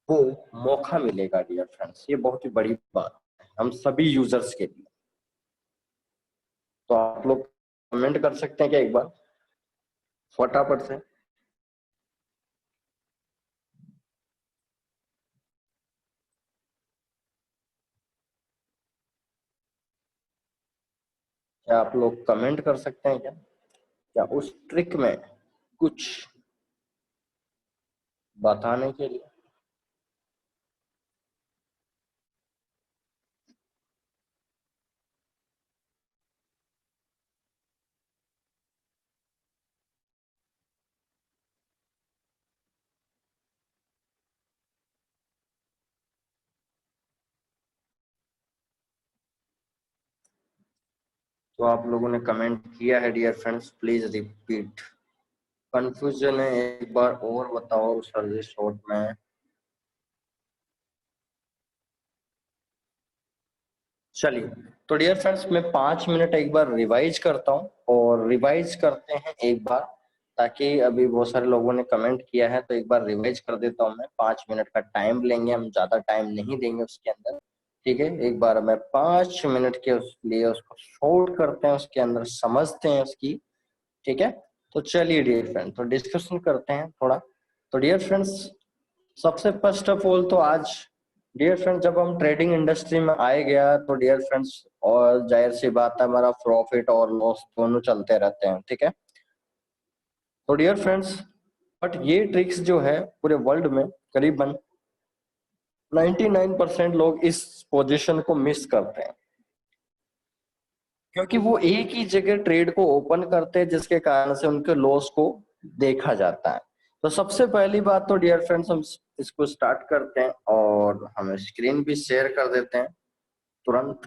वो मौका मिलेगा डियर फ्रेंड्स। ये बहुत ही बड़ी बात है हम सभी यूजर्स के लिए। तो आप लोग कमेंट कर सकते हैं क्या एक बार फटाफट से? क्या आप लोग कमेंट कर सकते हैं क्या उस ट्रिक में कुछ बताने के लिए? तो आप लोगों ने कमेंट किया है dear friends, please repeat. Confusion है, एक बार और बताओ सर जी शॉर्ट में। चलिए, तो डियर फ्रेंड्स मैं 5 मिनट एक बार रिवाइज करता हूँ और रिवाइज करते हैं एक बार, ताकि अभी बहुत सारे लोगों ने कमेंट किया है तो एक बार रिवाइज कर देता हूँ मैं। 5 मिनट का टाइम लेंगे हम, ज्यादा टाइम नहीं देंगे उसके अंदर। ठीक है, एक बार मैं 5 मिनट के लिए उसको शॉर्ट करते हैं, उसके अंदर समझते हैं उसकी। ठीक है, तो चलिए डियर फ्रेंड, तो डिस्कशन करते हैं थोड़ा। तो डियर फ्रेंड्स, सबसे फर्स्ट ऑफ ऑल तो आज डियर फ्रेंड्स जब हम ट्रेडिंग इंडस्ट्री में आए गया तो डियर फ्रेंड्स, और जाहिर सी बात है हमारा प्रॉफिट और लॉस दोनों चलते रहते हैं। ठीक है, तो डियर फ्रेंड्स, बट ये ट्रिक्स जो है पूरे वर्ल्ड में करीबन 99% लोग इस पोजीशन को मिस करते हैं, क्योंकि वो एक ही जगह ट्रेड को ओपन करते हैं, जिसके कारण से उनके लॉस को देखा जाता है। तो सबसे पहली बात तो डियर फ्रेंड्स हम इसको स्टार्ट करते हैं और हम स्क्रीन भी शेयर कर देते हैं तुरंत।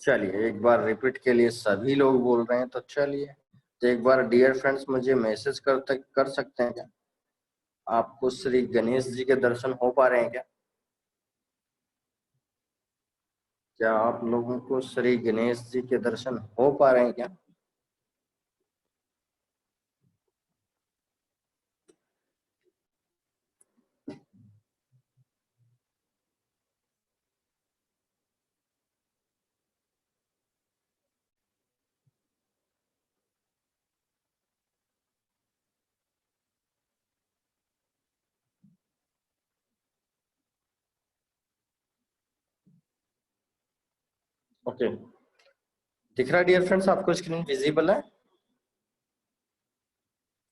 चलिए, एक बार रिपीट के लिए सभी लोग बोल रहे हैं, तो चलिए, तो एक बार डियर फ्रेंड्स मुझे मैसेज कर सकते हैं क्या? आपको श्री गणेश जी के दर्शन हो पा रहे हैं क्या? क्या आप लोगों को श्री गणेश जी के दर्शन हो पा रहे हैं क्या? ओके, दिख रहा है डियर फ्रेंड्स आपको? स्क्रीन विजिबल है?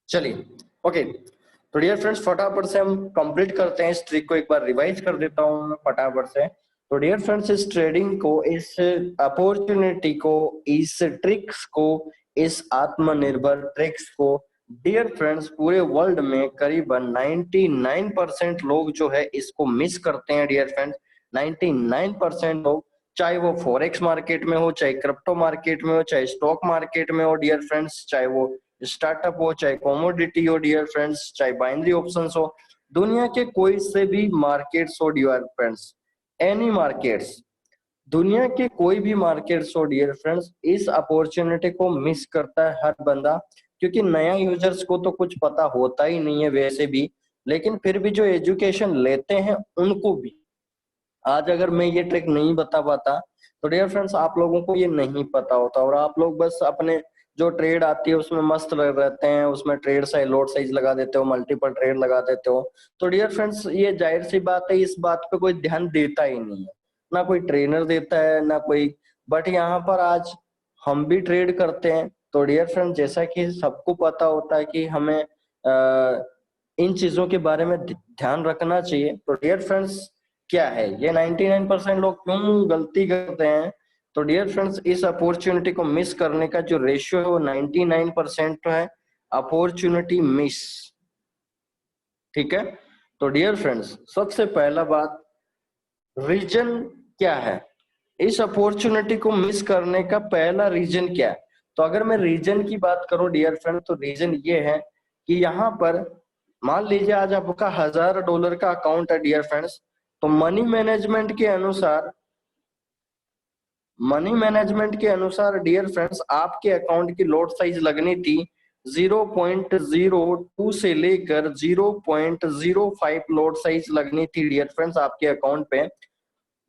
चलिए, ओके, तो डियर फ्रेंड्स फटाफट से हम कंप्लीट करते हैं इस ट्रिक को। एक बार रिवाइज कर देता हूं मैं फटाफट से। तो डियर फ्रेंड्स, इस ट्रेडिंग को, इस अपॉर्चुनिटी को, इस ट्रिक्स को, इस आत्मनिर्भर ट्रिक्स को डियर फ्रेंड्स पूरे वर्ल्ड में करीबन 99% लोग जो है इसको मिस करते हैं डियर फ्रेंड्स। 99% लोग, चाहे वो फॉरेक्स मार्केट में हो, चाहे क्रिप्टो मार्केट में हो, चाहे स्टॉक मार्केट में हो डियर फ्रेंड्स, चाहे वो स्टार्टअप हो, चाहे कमोडिटी हो डियर फ्रेंड्स, चाहे बाइनरी ऑप्शंस हो, दुनिया के कोई से भी मार्केट्स हो डियर फ्रेंड्स, एनी मार्केट्स, दुनिया के कोई भी मार्केट्स हो डियर फ्रेंड्स, इस अपॉर्चुनिटी को मिस करता है हर बंदा। क्योंकि नया यूजर्स को तो कुछ पता होता ही नहीं है वैसे भी, लेकिन फिर भी जो एजुकेशन लेते हैं उनको भी, आज अगर मैं ये ट्रिक नहीं बता पाता तो डियर फ्रेंड्स आप लोगों को ये नहीं पता होता, और आप लोग बस अपने जो ट्रेड आती है उसमें मस्त लग रहते हैं, उसमें ट्रेड साइज लॉट साइज लगा देते हो, मल्टीपल ट्रेड लगा देते हो। तो डियर फ्रेंड्स ये जाहिर सी बात है, इस बात पे कोई ध्यान देता ही नहीं है, ना कोई ट्रेनर देता है ना कोई। बट यहाँ पर आज हम भी ट्रेड करते हैं, तो डियर फ्रेंड जैसा कि सबको पता होता है कि हमें इन चीजों के बारे में ध्यान रखना चाहिए। तो डियर फ्रेंड्स क्या है ये 99% लोग क्यों गलती करते हैं? तो डियर फ्रेंड्स इस अपॉर्चुनिटी को मिस करने का जो रेशियो है वो 99% है अपॉर्चुनिटी मिस। ठीक है, तो डियर फ्रेंड्स सबसे पहला बात, रीजन क्या है इस अपॉर्चुनिटी को मिस करने का? पहला रीजन क्या है? तो अगर मैं रीजन की बात करूं डियर फ्रेंड, तो रीजन ये है कि यहाँ पर मान लीजिए आज आपका $1000 का अकाउंट है डियर फ्रेंड्स, तो मनी मैनेजमेंट के अनुसार डियर फ्रेंड्स आपके अकाउंट की लॉट साइज लगनी थी 0.02 से लेकर 0.05 लॉट साइज लगनी थी डियर फ्रेंड्स आपके अकाउंट पे।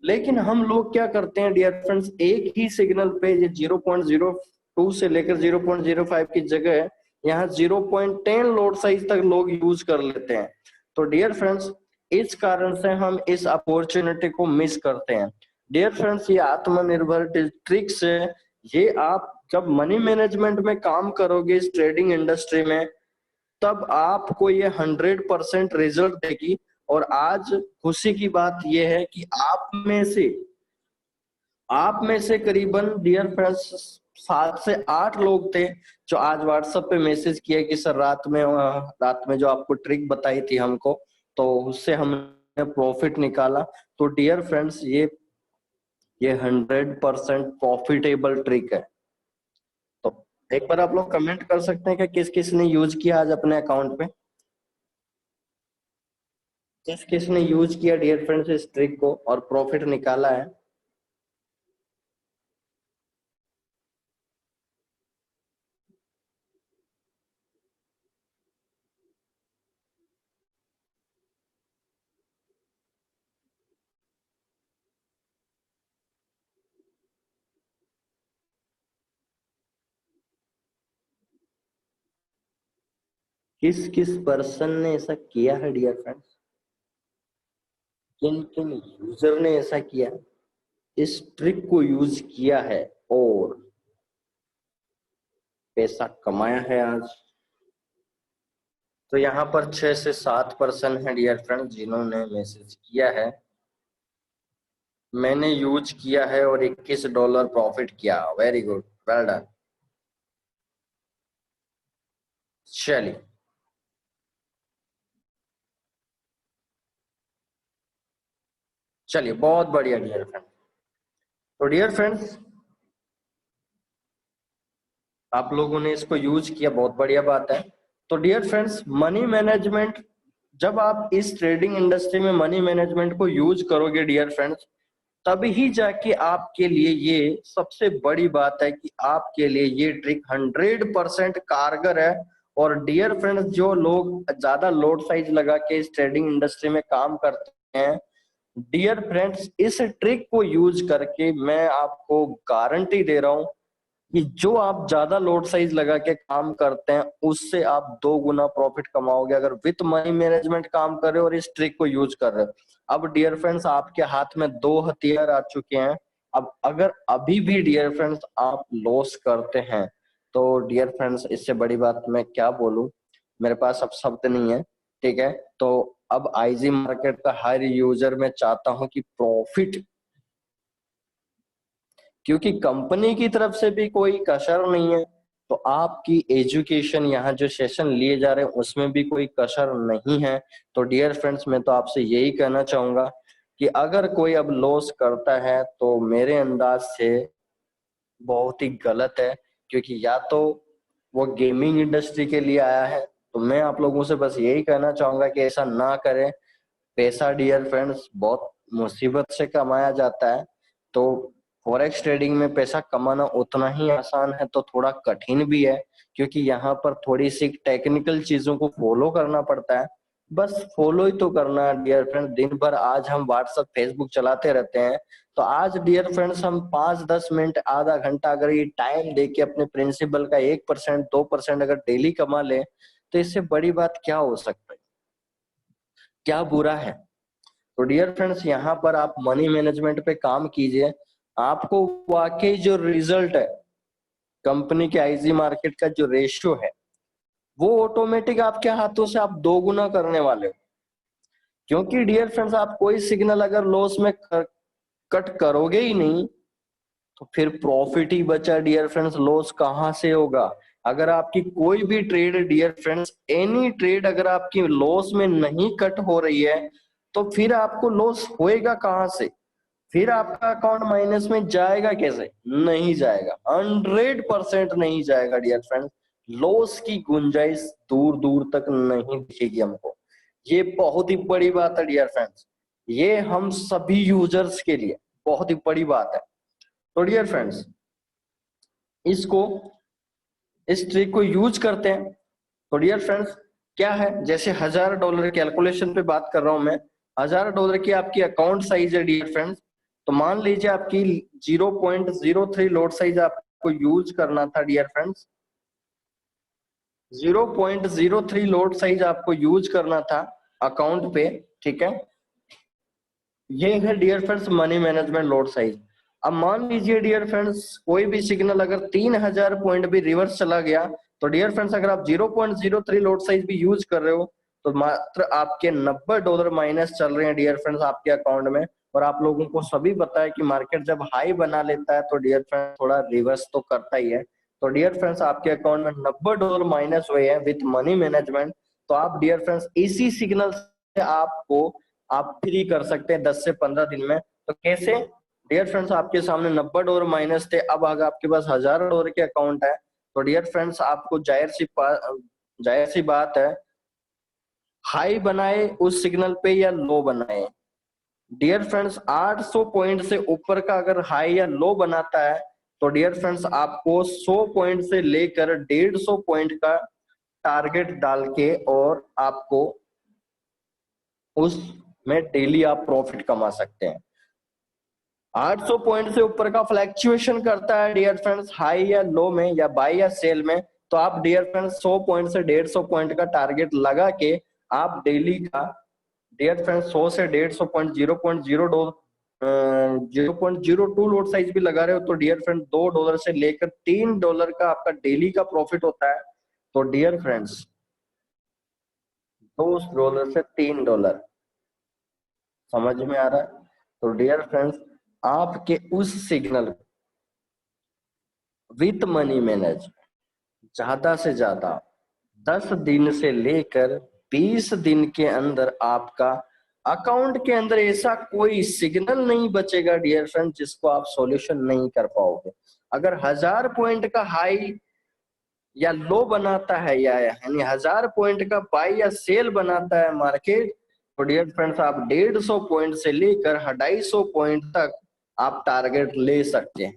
लेकिन हम लोग क्या करते हैं डियर फ्रेंड्स, एक ही सिग्नल पे ये 0.02 से लेकर 0.05 की जगह यहाँ 0.10 लॉट साइज तक लोग यूज कर लेते हैं। तो डियर फ्रेंड्स इस कारण से हम इस अपॉर्चुनिटी को मिस करते हैं। डियर फ्रेंड्स ये आत्मनिर्भर ट्रिक्स है, ये आप जब मनी मैनेजमेंट में काम करोगे इस ट्रेडिंग इंडस्ट्री में, तब आपको ये 100% रिजल्ट देगी। और आज खुशी की बात ये है कि आप में से करीबन डियर फ्रेंड्स 7 से 8 लोग थे जो आज व्हाट्सएप पे मैसेज किया कि सर रात में जो आपको ट्रिक बताई थी हमको, तो उससे हमने प्रॉफिट निकाला। तो डियर फ्रेंड्स ये 100% प्रॉफिटेबल ट्रिक है। तो एक बार आप लोग कमेंट कर सकते हैं कि किस किस ने यूज किया आज अपने अकाउंट पे, किस किस ने यूज किया डियर फ्रेंड्स इस ट्रिक को और प्रॉफिट निकाला है। किस किस पर्सन ने ऐसा किया है डियर फ्रेंड्स, किन किन यूजर ने ऐसा किया, इस ट्रिक को यूज किया है और पैसा कमाया है आज। तो यहाँ पर 6 से 7 पर्सन है डियर फ्रेंड्स जिन्होंने मैसेज किया है मैंने यूज किया है और $21 प्रॉफिट किया। Very good, well done. चलिए चलिए बहुत बढ़िया डियर फ्रेंड। तो डियर फ्रेंड्स आप लोगों ने इसको यूज किया, बहुत बढ़िया बात है। तो डियर फ्रेंड्स मनी मैनेजमेंट, जब आप इस ट्रेडिंग इंडस्ट्री में मनी मैनेजमेंट को यूज करोगे डियर फ्रेंड्स, तभी जाके आपके लिए ये सबसे बड़ी बात है कि आपके लिए ये ट्रिक 100% कारगर है। और डियर फ्रेंड्स जो लोग ज्यादा लोड साइज लगा के इस ट्रेडिंग इंडस्ट्री में काम करते हैं, डियर फ्रेंड्स इस ट्रिक को यूज करके मैं आपको गारंटी दे रहा हूं कि जो आप ज्यादा लोड साइज लगा के काम करते हैं उससे आप 2 गुना प्रॉफिट कमाओगे अगर विथ मनी मैनेजमेंट काम कर रहे हो और इस ट्रिक को यूज कर रहे हो। अब डियर फ्रेंड्स आपके हाथ में 2 हथियार आ चुके हैं। अब अगर अभी भी डियर फ्रेंड्स आप लॉस करते हैं तो डियर फ्रेंड्स इससे बड़ी बात मैं क्या बोलूं, मेरे पास अब शब्द नहीं है। ठीक है, तो अब आईजी मार्केट का हर यूजर मैं चाहता हूं कि प्रॉफिट, क्योंकि कंपनी की तरफ से भी कोई कसर नहीं है। तो आपकी एजुकेशन यहाँ जो सेशन लिए जा रहे हैं उसमें भी कोई कसर नहीं है। तो डियर फ्रेंड्स मैं तो आपसे यही कहना चाहूंगा कि अगर कोई अब लॉस करता है तो मेरे अंदाज से बहुत ही गलत है, क्योंकि या तो वो गेमिंग इंडस्ट्री के लिए आया है। तो मैं आप लोगों से बस यही कहना चाहूंगा कि ऐसा ना करें। पैसा डियर फ्रेंड्स बहुत मुसीबत से कमाया जाता है। तो फॉरेक्स ट्रेडिंग में पैसा कमाना उतना ही आसान है तो थोड़ा कठिन भी है, क्योंकि यहाँ पर थोड़ी सी टेक्निकल चीजों को फॉलो करना पड़ता है। बस फॉलो ही तो करना है डियर फ्रेंड्स। दिन भर आज हम व्हाट्सएप फेसबुक चलाते रहते हैं, तो आज डियर फ्रेंड्स हम 5-10 मिनट आधा घंटा अगर ये टाइम दे के अपने प्रिंसिपल का 1% 2% अगर डेली कमा ले, तो इससे बड़ी बात क्या हो सकता है, क्या बुरा है। तो डियर फ्रेंड्स यहाँ पर आप मनी मैनेजमेंट पे काम कीजिए, आपको वाकई जो रिजल्ट है कंपनी के आईजी मार्केट का जो रेशियो है वो ऑटोमेटिक आपके हाथों से आप 2 गुना करने वाले हो। क्योंकि डियर फ्रेंड्स आप कोई सिग्नल अगर लॉस में कट करोगे ही नहीं तो फिर प्रॉफिट ही बचा डियर फ्रेंड्स, लॉस कहाँ से होगा। अगर आपकी कोई भी trade dear friends, any trade अगर आपकी लॉस में नहीं कट हो रही है तो फिर आपको लॉस होएगा कहाँ से, फिर आपका अकाउंट माइनस में जाएगा कैसे, नहीं जाएगा, 100% नहीं जाएगा डियर फ्रेंड्स। लॉस की गुंजाइश दूर दूर तक नहीं दिखेगी हमको। ये बहुत ही बड़ी बात है डियर फ्रेंड्स, ये हम सभी यूजर्स के लिए बहुत ही बड़ी बात है। तो डियर फ्रेंड्स इसको इस ट्रिक को यूज करते हैं। तो डियर फ्रेंड्स क्या है, जैसे $1000 कैलकुलेशन पे बात कर रहा हूं मैं, $1000 की आपकी अकाउंट साइज है डियर फ्रेंड्स। तो मान लीजिए आपकी 0.03 लॉट साइज आपको यूज करना था डियर फ्रेंड्स, 0.03 लॉट साइज आपको यूज करना था अकाउंट पे, ठीक है। ये है dear friends money management lot size. अब मान लीजिए डियर फ्रेंड्स कोई भी सिग्नल अगर 3000 पॉइंट भी रिवर्स चला गया, तो डियर फ्रेंड्स अगर आप 0.03 लॉट साइज भी यूज कर रहे हो, तो मात्र आपके $90 माइनस चल रहे हैं डियर फ्रेंड्स आपके अकाउंट में। और आप लोगों को सभी पता है कि मार्केट जब हाई बना लेता है तो डियर फ्रेंड्स थोड़ा रिवर्स तो करता ही है। तो डियर फ्रेंड्स आपके अकाउंट में $90 माइनस हुए हैं विथ मनी मैनेजमेंट। तो आप डियर फ्रेंड्स इसी सिग्नल से आपको आप फ्री कर सकते हैं 10 से 15 दिन में। तो कैसे डियर फ्रेंड्स, आपके सामने $90 माइनस थे, अब अगर आपके पास $1000 के अकाउंट है, तो डियर फ्रेंड्स आपको जाहिर सी बात है, हाई बनाए उस सिग्नल पे या लो बनाए। डियर फ्रेंड्स 800 पॉइंट से ऊपर का अगर हाई या लो बनाता है, तो डियर फ्रेंड्स आपको 100 पॉइंट से लेकर 150 पॉइंट का टारगेट डाल के और आपको उसमें डेली आप प्रॉफिट कमा सकते हैं। 800 पॉइंट से ऊपर का फ्लैक्चुएशन करता है डियर फ्रेंड्स हाई या लो में या बाय या सेल में, तो आप डियर फ्रेंड्स 100 पॉइंट से 150 पॉइंट का टारगेट लगा के आप डेली का डियर फ्रेंड्स 100 से 150 पॉइंट 0.02 लोड साइज भी लगा रहे हो, तो डियर फ्रेंड $2 से लेकर $3 का आपका डेली का प्रॉफिट होता है। तो डियर फ्रेंड्स $2 से $3 समझ में आ रहा है। तो डियर फ्रेंड्स आपके उस सिग्नल विथ मनी मैनेज ज्यादा से ज्यादा 10 दिन से लेकर 20 दिन के अंदर आपका अकाउंट के अंदर ऐसा कोई सिग्नल नहीं बचेगा डियर फ्रेंड जिसको आप सॉल्यूशन नहीं कर पाओगे। अगर 1000 पॉइंट का हाई या लो बनाता है या यानी 1000 पॉइंट का बाय या सेल बनाता है मार्केट, तो डियर फ्रेंड्स आप 150 पॉइंट से लेकर 250 पॉइंट तक आप टारगेट ले सकते हैं,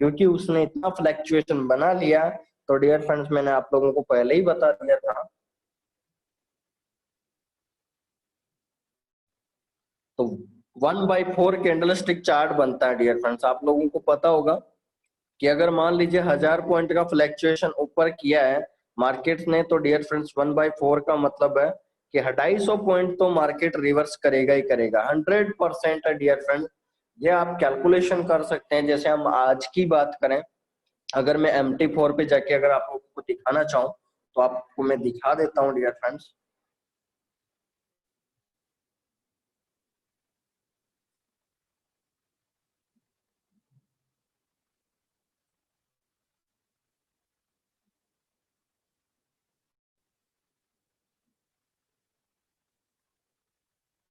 क्योंकि उसने इतना फ्लैक्चुएशन बना लिया। तो डियर फ्रेंड्स मैंने आप लोगों को पहले ही बता दिया था। तो 1/4 कैंडलस्टिक चार्ट बनता है डियर फ्रेंड्स। आप लोगों को पता होगा कि अगर मान लीजिए 1000 पॉइंट का फ्लैक्चुएशन ऊपर किया है मार्केट ने, तो डियर फ्रेंड्स 1/4 का मतलब है कि 250 पॉइंट तो मार्केट रिवर्स करेगा ही करेगा, 100% है डियर फ्रेंड। ये आप कैलकुलेशन कर सकते हैं। जैसे हम आज की बात करें, अगर मैं MT4 पे जाके अगर आप लोगों को दिखाना चाहूँ, तो आपको मैं दिखा देता हूँ डियर फ्रेंड्स।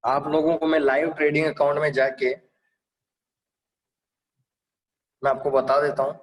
आप लोगों को मैं लाइव ट्रेडिंग अकाउंट में जाके मैं आपको बता देता हूँ।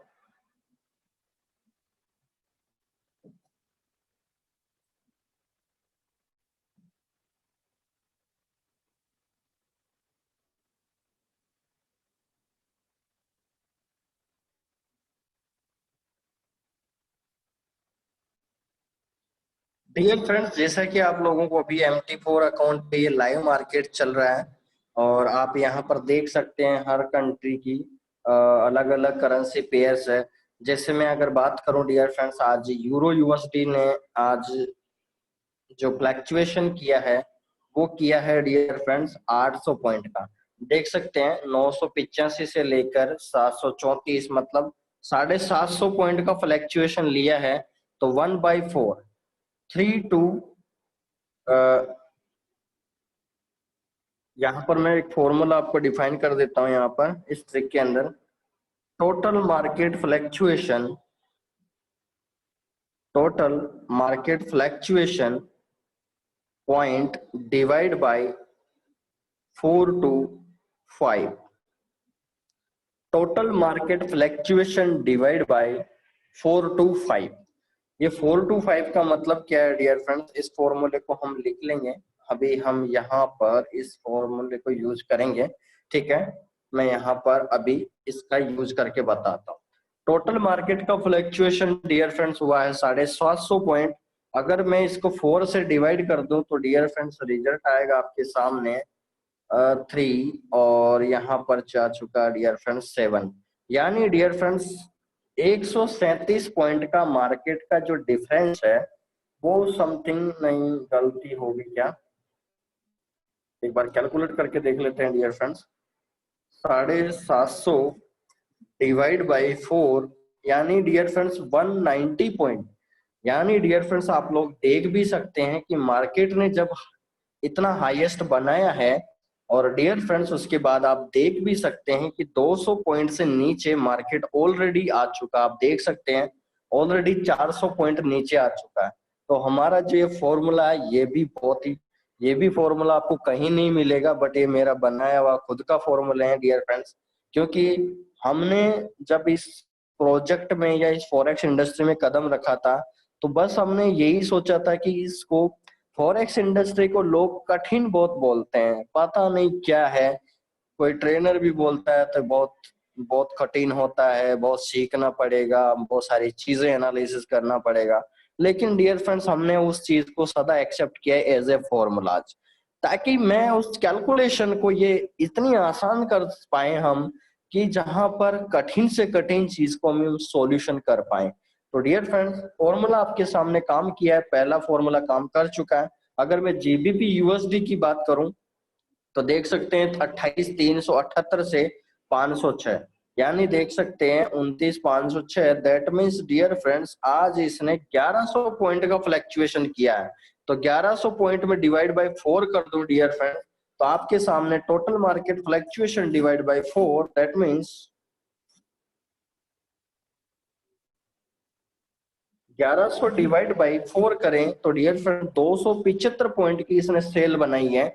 डियर फ्रेंड्स जैसा कि आप लोगों को अभी MT4 अकाउंट पे ये लाइव मार्केट चल रहा है, और आप यहाँ पर देख सकते हैं हर कंट्री की अलग अलग करेंसी पेयर्स है। जैसे मैं अगर बात करूं डियर फ्रेंड्स, आज यूरो USD ने आज जो फ्लैक्चुएशन किया है वो किया है डियर फ्रेंड्स 800 पॉइंट का। देख सकते हैं 985 से लेकर 734, मतलब 750 पॉइंट का फ्लैक्चुएशन लिया है। तो 1/4 3 2 यहाँ पर मैं एक फॉर्मूला आपको डिफाइन कर देता हूँ। यहाँ पर इस ट्रिक के अंदर total market fluctuation point divide bye 425, total market fluctuation divide bye 425। ये 425 का मतलब क्या है डियर फ्रेंड्स, इस फॉर्मूले को हम लिख लेंगे। अभी हम यहाँ पर इस फॉर्मूले को यूज करेंगे, ठीक है। मैं यहाँ पर अभी इसका यूज करके बताता हूँ। टोटल मार्केट का फ्लक्चुएशन डियर फ्रेंड्स हुआ है 750 पॉइंट। अगर मैं इसको 4 से डिवाइड कर दूं तो डियर फ्रेंड्स रिजल्ट आएगा आपके सामने 3, और यहाँ पर जा चुका डियर फ्रेंड्स 7। यानी डियर फ्रेंड्स 137 पॉइंट का मार्केट का जो डिफरेंस है वो समथिंग नहीं, गलती होगी क्या, एक बार कैलकुलेट करके देख लेते हैं डियर फ्रेंड्स। 750 डिवाइड बाई 4 यानी डियर फ्रेंड्स 190 पॉइंट। यानी डियर फ्रेंड्स आप लोग देख भी सकते हैं कि मार्केट ने जब इतना हाईएस्ट बनाया है, और डियर फ्रेंड्स उसके बाद आप देख भी सकते हैं कि 200 पॉइंट से नीचे मार्केट ऑलरेडी आ चुका। आप देख सकते हैं ऑलरेडी 400 पॉइंट नीचे आ चुका है। तो हमारा जो ये फॉर्मूला है ये भी फॉर्मूला आपको कहीं नहीं मिलेगा, बट ये मेरा बनाया हुआ खुद का फॉर्मूला है डियर फ्रेंड्स। क्योंकि हमने जब इस प्रोजेक्ट में या इस फॉरेक्स इंडस्ट्री में कदम रखा था, तो बस हमने यही सोचा था कि इसको, फॉरेक्स इंडस्ट्री को लोग कठिन बहुत बोलते हैं, पता नहीं क्या है। कोई ट्रेनर भी बोलता है तो बहुत बहुत कठिन होता है, बहुत सीखना पड़ेगा, बहुत सारी चीजें एनालिसिस करना पड़ेगा। लेकिन डियर फ्रेंड्स हमने उस चीज को सदा एक्सेप्ट किया एज ए फॉर्मूलाज, ताकि मैं उस कैलकुलेशन को ये इतनी आसान कर पाए हम कि जहां पर कठिन से कठिन चीज को हम सॉल्यूशन कर पाए। तो डियर फ्रेंड्स फॉर्मूला आपके सामने काम किया है, पहला फॉर्मूला काम कर चुका है। अगर मैं जीबीपी यूएसडी की बात करूं तो देख सकते हैं 28,378 से 506, यानी देख सकते हैं 29,506। दैट मीन्स डियर फ्रेंड्स आज इसने 1100 पॉइंट का फ्लक्चुएशन किया है। तो 1100 पॉइंट में डिवाइड बाय 4 कर दो डियर फ्रेंड्स, तो आपके सामने total market fluctuation divide by 4, that means 1100 divide by 4 करें तो डियर फ्रेंड 275 पॉइंट की इसने सेल बनाई है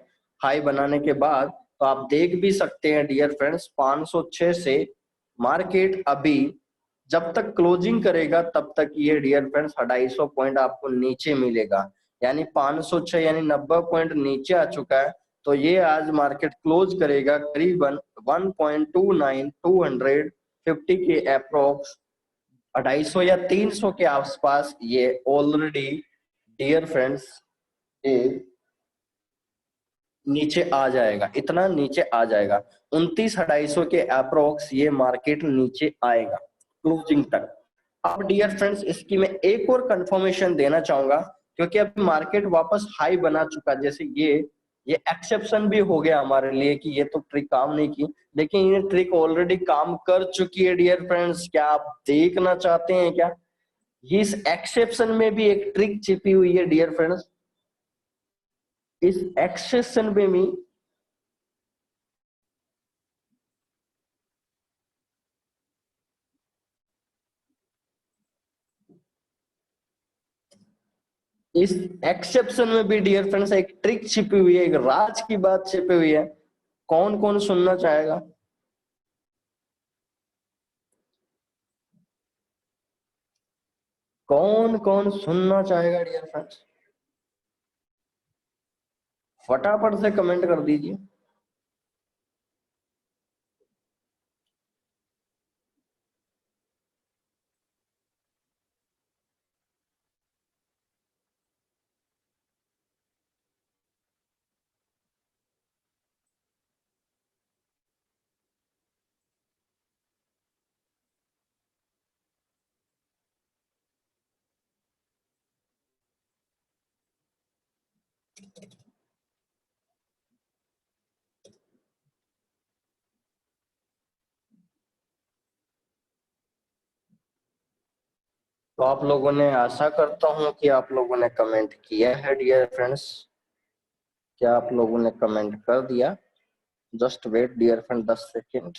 हाई बनाने के बाद। तो आप देख भी सकते हैं डियर फ्रेंड्स 506 से मार्केट अभी जब तक क्लोजिंग करेगा तब तक ये डियर फ्रेंड्स 250 पॉइंट आपको नीचे मिलेगा। यानी 506 यानी 90 पॉइंट नीचे आ चुका है। तो ये आज मार्केट क्लोज करेगा करीबन 1.29 250 के अप्रोक्स 250 या 300 के आसपास ये ऑलरेडी डियर फ्रेंड्स ये नीचे आ जाएगा, इतना नीचे आ जाएगा 29 250 के अप्रोक्स ये मार्केट नीचे आएगा क्लोजिंग तक। अब डियर फ्रेंड्स इसकी मैं एक और कंफर्मेशन देना चाहूंगा, क्योंकि अब मार्केट वापस हाई बना चुका, जैसे ये एक्सेप्शन भी हो गया हमारे लिए कि ये तो ट्रिक काम नहीं की, लेकिन ये ट्रिक ऑलरेडी काम कर चुकी है डियर फ्रेंड्स। क्या आप देखना चाहते हैं क्या? इस एक्सेप्शन में भी एक ट्रिक छिपी हुई है डियर फ्रेंड्स। इस एक्सेप्शन में भी इस एक्सेप्शन में भी डियर फ्रेंड्स एक ट्रिक छिपी हुई है, एक राज की बात छिपी हुई है। कौन कौन सुनना चाहेगा? कौन कौन सुनना चाहेगा डियर फ्रेंड्स? फटाफट से कमेंट कर दीजिए। तो आप लोगों ने, आशा करता हूं कि आप लोगों ने कमेंट किया है डियर फ्रेंड्स। क्या आप लोगों ने कमेंट कर दिया? Just wait dear friend 10 second.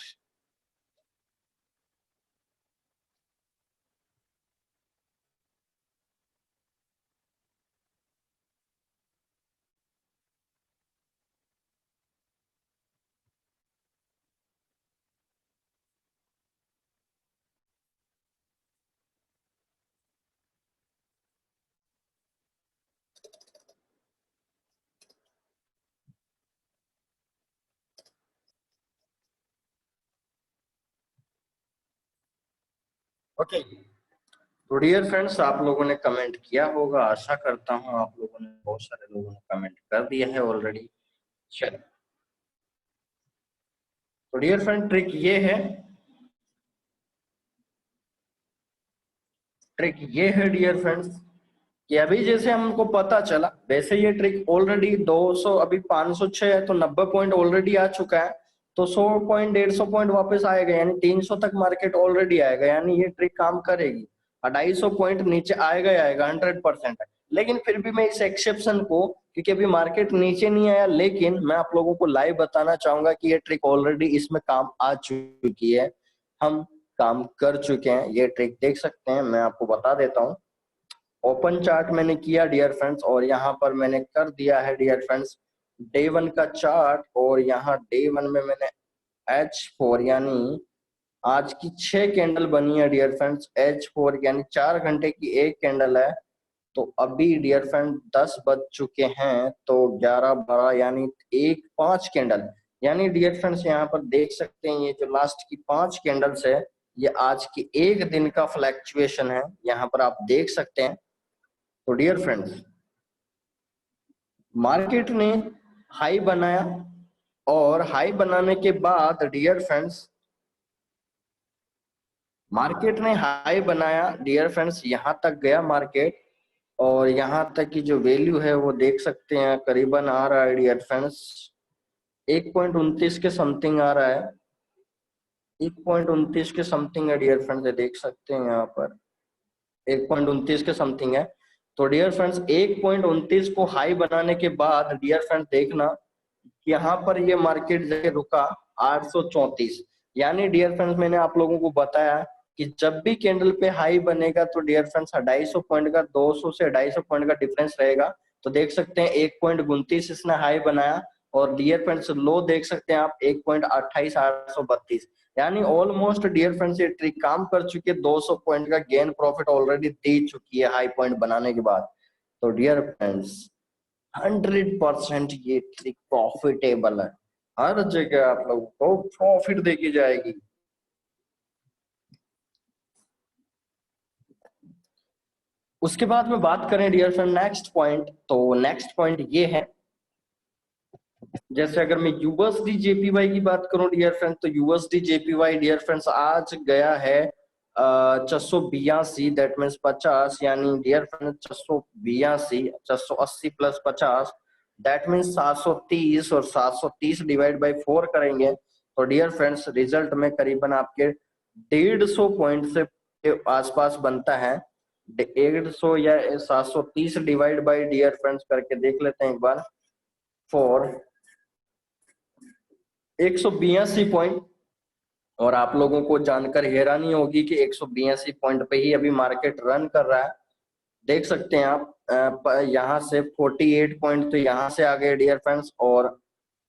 Okay, तो डियर फ्रेंड्स, आप लोगों ने कमेंट किया होगा, आशा करता हूँ आप लोगों ने, बहुत सारे लोगों ने कमेंट कर दिया है ऑलरेडी। चलो, तो डियर फ्रेंड, ट्रिक ये है डियर फ्रेंड्स, कि अभी जैसे हमको पता चला, वैसे ये ट्रिक ऑलरेडी 200, अभी 506 है तो 90 पॉइंट ऑलरेडी आ चुका है, तो 100 पॉइंट 150 पॉइंट वापस आएगा, यानी 300 तक मार्केट ऑलरेडी आएगा, यानी ये ट्रिक काम करेगी। 250 पॉइंट नीचे आएगा ही आएगा, 100% है। लेकिन फिर भी मैं इस एक्सेप्शन को, क्योंकि अभी मार्केट नीचे नहीं आया, लेकिन मैं आप लोगों को लाइव बताना चाहूंगा कि ये ट्रिक ऑलरेडी इसमें काम आ चुकी है, हम काम कर चुके हैं। ये ट्रिक देख सकते हैं, मैं आपको बता देता हूँ। ओपन चार्ट मैंने किया डियर फ्रेंड्स, और यहाँ पर मैंने कर दिया है डियर फ्रेंड्स डे 1 का चार्ट, और यहाँ डे 1 में मैंने H4 यानी आज की 6 कैंडल बनी है डियर फ्रेंड्स। H4 यानी 4 घंटे की एक कैंडल है। तो अभी डियर फ्रेंड 10 बज चुके हैं, तो 11 12 यानी एक 5 कैंडल, यानी डियर फ्रेंड्स यहाँ पर देख सकते हैं, ये जो लास्ट की 5 कैंडल्स है, ये आज की एक दिन का फ्लैक्चुएशन है, यहाँ पर आप देख सकते हैं। तो डियर फ्रेंड्स, मार्केट ने हाई बनाया, और हाई बनाने के बाद डियर फ्रेंड्स, मार्केट ने हाई बनाया डियर फ्रेंड्स, यहां तक गया मार्केट, और यहां तक की जो वैल्यू है वो देख सकते हैं, करीबन आ रहा है डियर फ्रेंड्स 1.29 के समथिंग आ रहा है, 1.29 के समथिंग है डियर फ्रेंड्स, ये देख सकते हैं यहाँ पर 1.29 के समथिंग है। तो डियर फ्रेंड्स 1.29 को हाई बनाने के बाद डियर फ्रेंड्स देखना, यहाँ पर ये मार्केट जगह रुका 834, यानी डियर फ्रेंड्स मैंने आप लोगों को बताया कि जब भी कैंडल पे हाई बनेगा तो डियर फ्रेंड्स 250 पॉइंट का, 200 से 250 पॉइंट का डिफरेंस रहेगा। तो देख सकते हैं 1.29 इसने हाई बनाया, और डियर फ्रेंड्स लो देख सकते हैं आप 1.28 यानी ऑलमोस्ट डियर फ्रेंड्स ये ट्रिक काम कर चुकी है, 200 पॉइंट का गेन प्रॉफिट ऑलरेडी दे चुकी है हाई पॉइंट बनाने के बाद। तो डियर फ्रेंड्स 100% ये ट्रिक प्रॉफिटेबल है, हर जगह आप लोगों को प्रॉफिट देके जाएगी। उसके बाद में बात करें डियर फ्रेंड नेक्स्ट पॉइंट, तो नेक्स्ट पॉइंट ये है, जैसे अगर मैं यूएसडी जेपीवाई की बात करूं डियर फ्रेंड, तो यूएसडी जेपीवाई डियर फ्रेंड्स आज गया है 682, दैट मीन्स 50, यानी dear friend 682, 680 plus 50, that means 730, और 730 डिवाइड बाई 4 करेंगे तो डियर फ्रेंड्स रिजल्ट में करीबन आपके 150 पॉइंट से आसपास बनता है। 150 या 730 डिवाइड बाई डियर फ्रेंड्स करके देख लेते हैं एक बार, 4 182 पॉइंट, और आप लोगों को जानकर हैरानी होगी कि 182 पॉइंट पे ही अभी मार्केट रन कर रहा है। देख सकते हैं आप यहाँ से 48 पॉइंट तो यहाँ से आ गए डियर फ्रेंड्स, और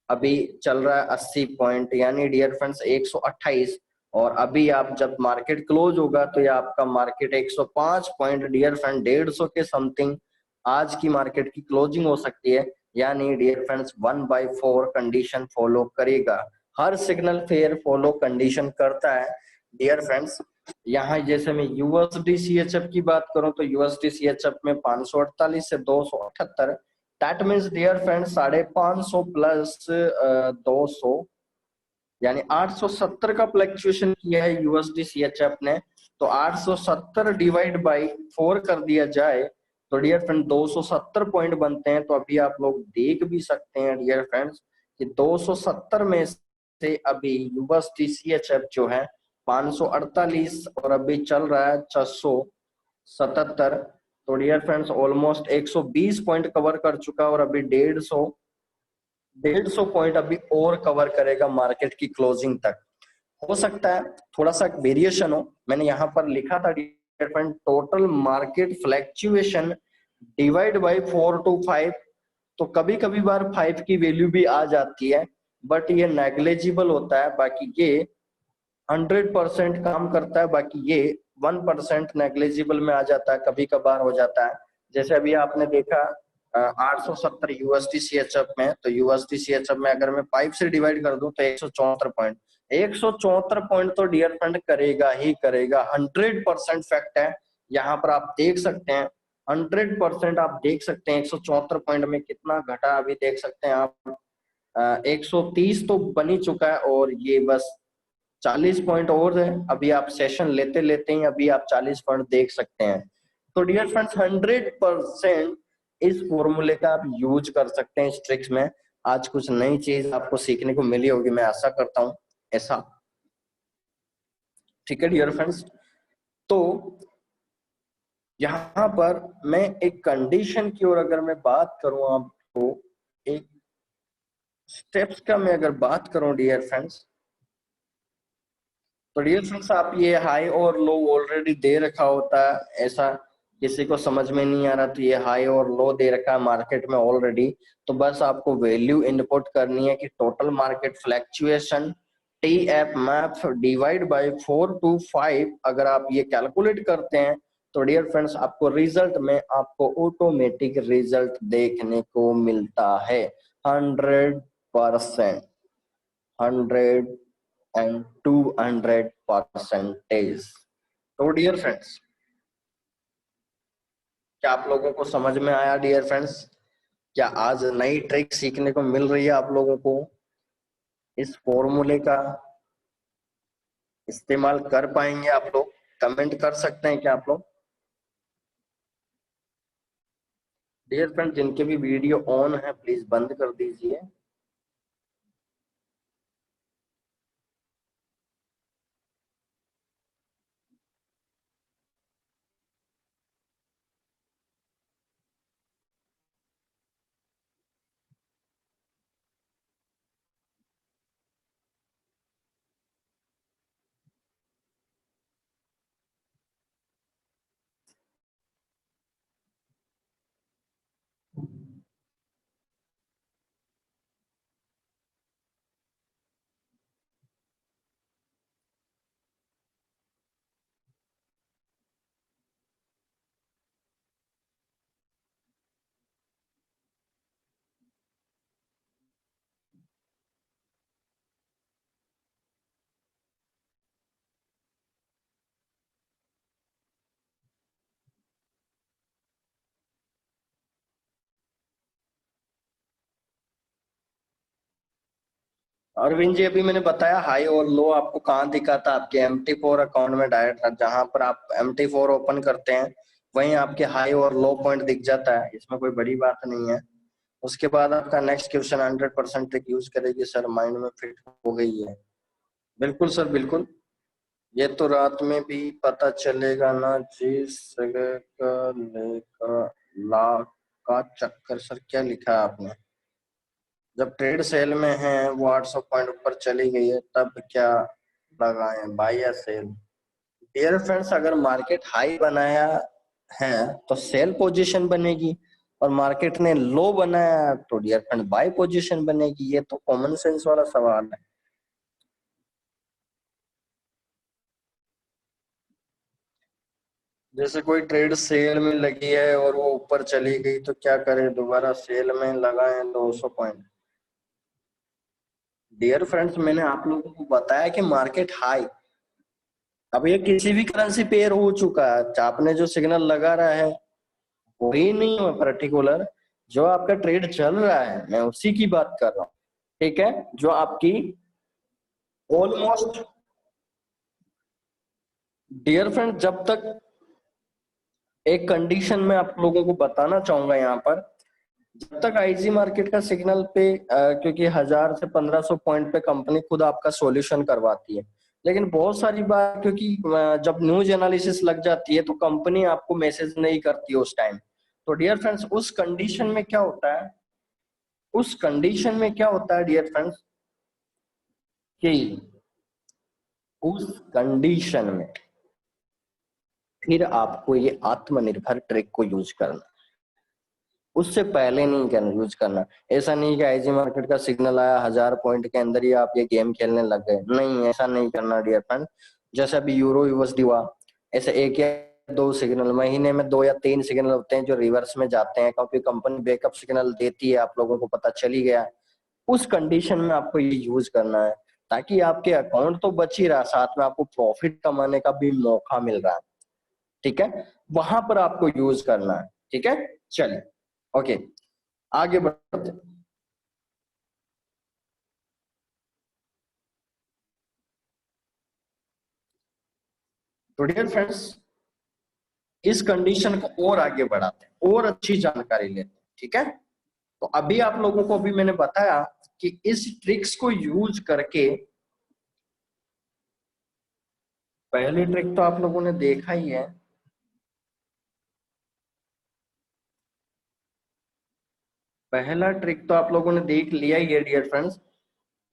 अभी चल रहा है 80 पॉइंट, यानी डियर फ्रेंड्स 128, और अभी आप जब मार्केट क्लोज होगा तो ये आपका मार्केट 105 पॉइंट डियर फ्रेंड 150 के समथिंग आज की मार्केट की क्लोजिंग हो सकती है, यानी डियर फ्रेंड्स 1/4 कंडीशन फॉलो करेगा। हर सिग्नल फेयर फॉलो कंडीशन करता है डियर फ्रेंड्स। यहाँ जैसे मैं यूएसडी सीएचएफ की बात करूं, तो यूएसडी सीएचएफ में 548 से 278, that means dear friends 550 plus 200 यानी 870 का फ्लक्चुएशन किया है यूएसडी सीएचएफ ने। तो 870 डिवाइड बाई 4 कर दिया जाए तो डियर फ्रेंड 270 पॉइंट बनते हैं। तो अभी आप लोग देख भी सकते हैं डियर फ्रेंड्स कि 270 में से अभी यूएसडी सीएचएफ जो है 548, और अभी चल रहा है 677। तो dear friends almost 120 point cover कर चुका, और अभी 150 पॉइंट अभी और कवर करेगा मार्केट की क्लोजिंग तक। हो सकता है थोड़ा सा वेरिएशन हो, मैंने यहाँ पर लिखा था dear friend total market fluctuation divide by 4 to 5, तो कभी कभी बार 5 की वैल्यू भी आ जाती है, बट ये नेग्लेजिबल होता है, बाकी ये 100% काम करता है, बाकी ये 1% नेग्लेजिबल में आ जाता है, कभी कभार हो जाता है। जैसे अभी आपने देखा 870 यूएसडी सीएचएफ में, तो यूएसडी सीएचएफ में अगर मैं 5 से डिवाइड कर दूं तो 174 पॉइंट, 174 पॉइंट तो डियर फ्रेंड करेगा ही करेगा, 100% फैक्ट है। यहाँ पर आप देख सकते हैं 100% आप देख सकते हैं 174 पॉइंट में कितना घटा, अभी देख सकते हैं आप 130 तो बन ही चुका है और ये बस 40 पॉइंट और है। अभी आप सेशन लेते लेते ही अभी आप 40 पॉइंट देख सकते हैं। तो डियर फ्रेंड्स 100% इस फॉर्मूले का आप यूज कर सकते हैं इस ट्रिक्स में। आज कुछ नई चीज आपको सीखने को मिली होगी, मैं आशा करता हूं ऐसा। ठीक है डियर फ्रेंड्स, तो यहाँ पर मैं एक कंडीशन की ओर अगर मैं बात करूं आपको, एक स्टेप्स का मैं अगर बात करूं डियर फ्रेंड्स, तो डियर फ्रेंड्स आप ये हाई और लो ऑलरेडी दे रखा होता है, ऐसा किसी को समझ में नहीं आ रहा तो ये हाई और लो दे रखा है मार्केट में ऑलरेडी, तो बस आपको वैल्यू इनपुट करनी है कि total market fluctuation T F map divide by 4 to 5 अगर आप ये कैलकुलेट करते हैं तो डियर फ्रेंड्स आपको रिजल्ट में आपको ऑटोमेटिक रिजल्ट देखने को मिलता है 100%, 100% तो डियर फ्रेंड्स क्या आप लोगों को समझ में आया डियर फ्रेंड्स? क्या आज नई ट्रिक सीखने को मिल रही है आप लोगों को? इस फॉर्मूले का इस्तेमाल कर पाएंगे आप लोग? कमेंट कर सकते हैं क्या आप लोग? डियर फ्रेंड जिनके भी वीडियो ऑन है प्लीज बंद कर दीजिए। अरविंद जी अभी मैंने बताया हाई और लो आपको कहाँ दिखा था? आपके MT4 अकाउंट में डायरेक्ट जहां पर आप MT4 ओपन करते हैं वहीं आपके हाई और लो पॉइंट दिख जाता है, इसमें कोई बड़ी बात नहीं है। उसके बाद आपका नेक्स्ट क्वेश्चन 100% ट्रिक यूज करेगी सर, माइंड में फिट हो गई है। बिल्कुल सर बिल्कुल, ये तो रात में भी पता चलेगा ना जिस जगह का लेकर ला का चक्कर। सर क्या लिखा है आपने? जब ट्रेड सेल में है वो 800 पॉइंट ऊपर चली गई है तब क्या लगाए, बाय या सेल? डियर फ्रेंड्स अगर मार्केट हाई बनाया है तो सेल पोजीशन बनेगी और मार्केट ने लो बनाया तो डियर फ्रेंड बाय पोजीशन बनेगी। ये तो कॉमन सेंस वाला सवाल है। जैसे कोई ट्रेड सेल में लगी है और वो ऊपर चली गई तो क्या करें, दोबारा सेल में लगाएं 200 पॉइंट? डियर फ्रेंड्स मैंने आप लोगों को बताया कि मार्केट हाई, अब ये किसी भी करेंसी पेयर हो चुका है, आपने जो सिग्नल लगा रहा है वही नहीं है पर्टिकुलर, जो आपका ट्रेड चल रहा है मैं उसी की बात कर रहा हूँ। ठीक है, जो आपकी ऑलमोस्ट डियर फ्रेंड जब तक एक कंडीशन में आप लोगों को बताना चाहूंगा यहाँ पर, जब तक आईजी मार्केट का सिग्नल पे क्योंकि 1000 से 1500 पॉइंट पे कंपनी खुद आपका सॉल्यूशन करवाती है, लेकिन बहुत सारी बार क्योंकि जब न्यूज एनालिसिस लग जाती है तो कंपनी आपको मैसेज नहीं करती उस टाइम। तो डियर फ्रेंड्स उस कंडीशन में क्या होता है, उस कंडीशन में क्या होता है डियर फ्रेंड्स कि उस कंडीशन में फिर आपको ये आत्मनिर्भर ट्रिक को यूज करना, उससे पहले नहीं करना यूज करना। ऐसा नहीं कि आईजी मार्केट का सिग्नल आया 1000 पॉइंट के अंदर ही आप ये गेम खेलने लग गए, नहीं ऐसा नहीं करना डियर फ्रेंड। जैसे अभी यूरो यूएसडी हुआ, ऐसे एक या 2 सिग्नल, महीने में 2 या 3 सिग्नल होते हैं जो रिवर्स में जाते हैं, क्योंकि कंपनी बैकअप सिग्नल देती है, आप लोगों को पता चल ही गया। उस कंडीशन में आपको ये यूज करना है, ताकि आपके अकाउंट तो बच ही रहा, साथ में आपको प्रॉफिट कमाने का भी मौका मिल रहा है। ठीक है, वहां पर आपको यूज करना है। ठीक है, चलिए ओके, आगे बढ़ते हैं। तो डियर फ्रेंड्स, इस कंडीशन को और आगे बढ़ाते हैं और अच्छी जानकारी लेते हैं। ठीक है, तो अभी आप लोगों को, अभी मैंने बताया कि इस ट्रिक्स को यूज करके, पहली ट्रिक तो आप लोगों ने देखा ही है। पहला ट्रिक तो आप लोगों ने देख लिया ही है डियर फ्रेंड्स,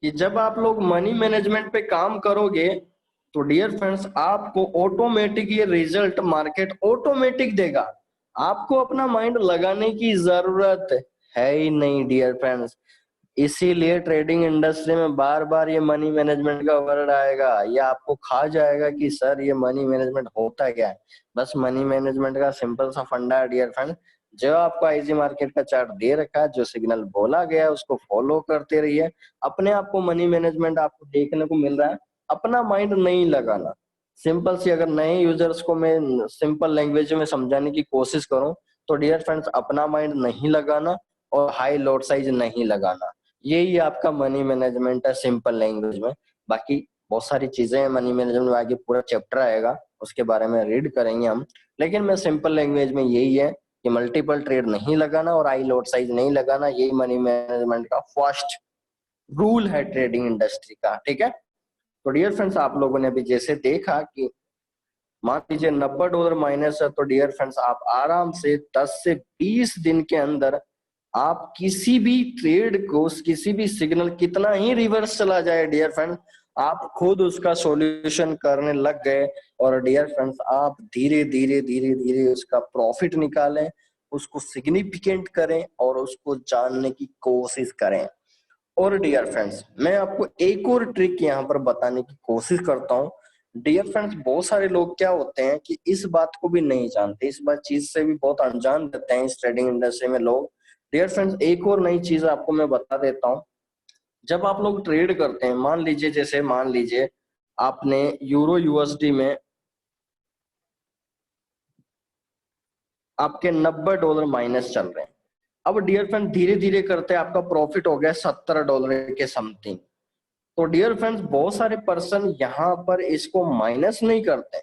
कि जब आप लोग मनी मैनेजमेंट पे काम करोगे तो डियर फ्रेंड्स आपको ऑटोमेटिक ये रिजल्ट मार्केट ऑटोमेटिक देगा। आपको अपना माइंड लगाने की जरूरत है ही नहीं डियर फ्रेंड्स। इसीलिए ट्रेडिंग इंडस्ट्री में बार बार ये मनी मैनेजमेंट का वर्ड आएगा, ये आपको खा जाएगा कि सर ये मनी मैनेजमेंट होता क्या है। बस मनी मैनेजमेंट का सिंपल सा फंडा है डियर फ्रेंड, जो आपको आईजी मार्केट का चार्ट दे रखा है, जो सिग्नल बोला गया है उसको फॉलो करते रहिए। अपने आप को मनी मैनेजमेंट आपको देखने को मिल रहा है, अपना माइंड नहीं लगाना। सिंपल सी, अगर नए यूजर्स को मैं सिंपल लैंग्वेज में समझाने की कोशिश करूं तो डियर फ्रेंड्स, अपना माइंड नहीं लगाना और हाई लॉट साइज नहीं लगाना, यही आपका मनी मैनेजमेंट है सिंपल लैंग्वेज में। बाकी बहुत सारी चीजें हैं मनी मैनेजमेंट में, आगे पूरा चैप्टर आएगा उसके बारे में रीड करेंगे हम, लेकिन मैं सिंपल लैंग्वेज में यही है कि मल्टीपल ट्रेड नहीं लगाना और हाई लॉट साइज नहीं लगाना, यही मनी मैनेजमेंट का फर्स्ट रूल है ट्रेडिंग इंडस्ट्री का। ठीक है, तो डियर फ्रेंड्स, आप लोगों ने अभी जैसे देखा कि मान लीजिए $90 माइनस है, तो डियर फ्रेंड्स आप आराम से 10 से 20 दिन के अंदर आप किसी भी ट्रेड को, किसी भी सिग्नल कितना ही रिवर्स चला जाए डियर फ्रेंड, आप खुद उसका सॉल्यूशन करने लग गए। और डियर फ्रेंड्स, आप धीरे धीरे धीरे धीरे उसका प्रॉफिट निकालें, उसको सिग्निफिकेंट करें और उसको जानने की कोशिश करें। और डियर फ्रेंड्स, मैं आपको एक और ट्रिक यहाँ पर बताने की कोशिश करता हूँ। डियर फ्रेंड्स, बहुत सारे लोग क्या होते हैं कि इस बात को भी नहीं जानते, इस बात चीज से भी बहुत अनजान रहते हैं इस ट्रेडिंग इंडस्ट्री में लोग। डियर फ्रेंड्स, एक और नई चीज आपको मैं बता देता हूँ। जब आप लोग ट्रेड करते हैं, मान लीजिए, जैसे मान लीजिए आपने यूरो यूएसडी में आपके $90 माइनस चल रहे हैं। अब डियर फ्रेंड, धीरे धीरे करते आपका प्रॉफिट हो गया $70 के समथिंग। तो डियर फ्रेंड्स, बहुत सारे पर्सन यहाँ पर इसको माइनस नहीं करते,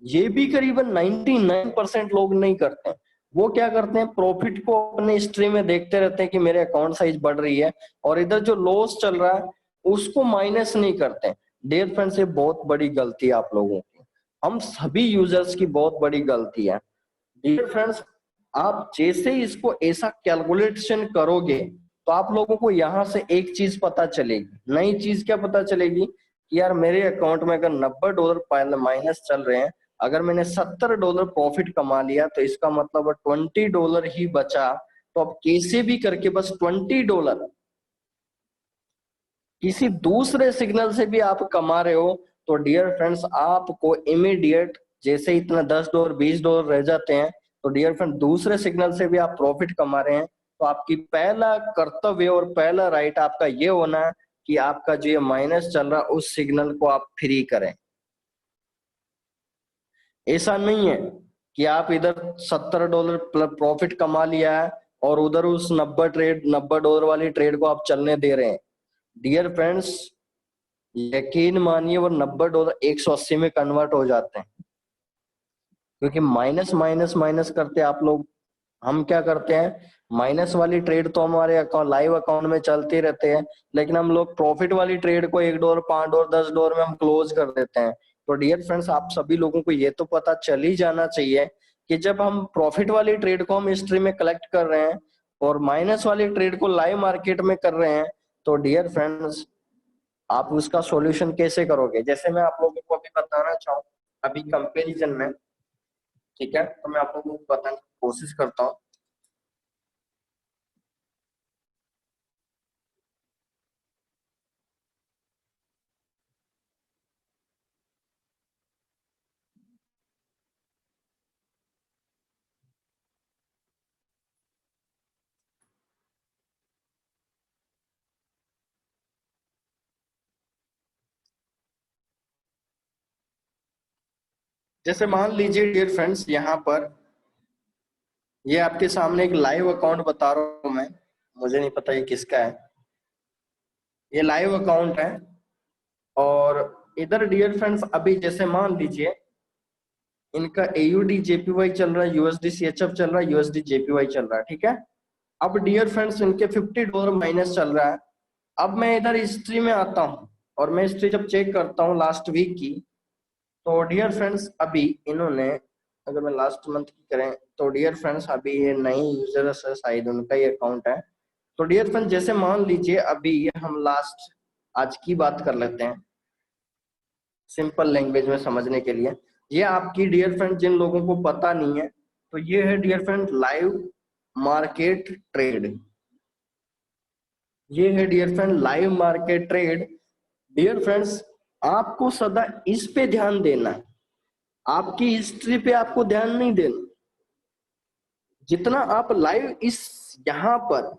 ये भी करीबन 99% लोग नहीं करते हैं। वो क्या करते हैं, प्रॉफिट को अपने हिस्ट्री में देखते रहते हैं कि मेरे अकाउंट साइज बढ़ रही है, और इधर जो लॉस चल रहा है उसको माइनस नहीं करते हैं। डियर फ्रेंड्स, ये बहुत बड़ी गलती है आप लोगों की, हम सभी यूजर्स की बहुत बड़ी गलती है। डियर फ्रेंड्स, आप जैसे ही इसको ऐसा कैलकुलेशन करोगे तो आप लोगों को यहाँ से एक चीज पता चलेगी। नई चीज क्या पता चलेगी कि यार मेरे अकाउंट में अगर $90 माइनस चल रहे हैं, अगर मैंने $70 प्रॉफिट कमा लिया तो इसका मतलब $20 ही बचा। तो अब कैसे भी करके बस $20 किसी दूसरे सिग्नल से भी आप कमा रहे हो, तो डियर फ्रेंड्स आपको इमीडिएट, जैसे इतना $10 $20 रह जाते हैं, तो डियर फ्रेंड दूसरे सिग्नल से भी आप प्रॉफिट कमा रहे हैं। तो आपकी पहला कर्तव्य और पहला राइट आपका ये होना है कि आपका जो ये माइनस चल रहा है उस सिग्नल को आप फ्री करें। ऐसा नहीं है कि आप इधर $70 प्रॉफिट कमा लिया है और उधर उस $90 वाली ट्रेड को आप चलने दे रहे हैं। डियर फ्रेंड्स, यकीन मानिए वो $90 180 में कन्वर्ट हो जाते हैं, क्योंकि माइनस माइनस माइनस करते आप लोग। हम क्या करते हैं, माइनस वाली ट्रेड तो हमारे अकाउंट, लाइव अकाउंट में चलते रहते हैं, लेकिन हम लोग प्रॉफिट वाली ट्रेड को $1 $5 $10 में हम क्लोज कर देते हैं। तो डियर फ्रेंड्स, आप सभी लोगों को ये तो पता चल ही जाना चाहिए कि जब हम प्रॉफिट वाली ट्रेड को हम हिस्ट्री में कलेक्ट कर रहे हैं और माइनस वाली ट्रेड को लाइव मार्केट में कर रहे हैं, तो डियर फ्रेंड्स आप उसका सॉल्यूशन कैसे करोगे। जैसे मैं आप लोगों को अभी बताना चाहूँ, अभी कंपैरिजन में, ठीक है, तो मैं आप लोगों को बताने की कोशिश करता हूँ। जैसे मान लीजिए डियर फ्रेंड्स, यहाँ पर ये आपके सामने एक लाइव अकाउंट बता रहा हूं मैं, मुझे नहीं पता ये किसका है, ये लाइव अकाउंट है। और इधर डियर फ्रेंड्स अभी जैसे मान लीजिए इनका AUD JPY चल रहा है, USD CHF चल रहा है, USD JPY चल रहा है, ठीक है। अब डियर फ्रेंड्स इनके $50 माइनस चल रहा है। अब मैं इधर हिस्ट्री में आता हूँ और मैं हिस्ट्री जब चेक करता हूँ लास्ट वीक की, तो डियर फ्रेंड्स अभी इन्होंने, अगर मैं लास्ट मंथ की करें तो डियर फ्रेंड्स अभी ये नई यूजर्स है, शायद उनका ये अकाउंट है। तो डियर फ्रेंड्स जैसे मान लीजिए अभी हम लास्ट आज की बात कर लेते हैं सिंपल लैंग्वेज में समझने के लिए। ये आपकी डियर फ्रेंड जिन लोगों को पता नहीं है, तो ये है dear friend live market trade. ये है dear friend live market trade. Dear friends आपको सदा इस पे ध्यान देना है, आपकी हिस्ट्री पे आपको ध्यान नहीं देना। जितना आप लाइव इस यहां पर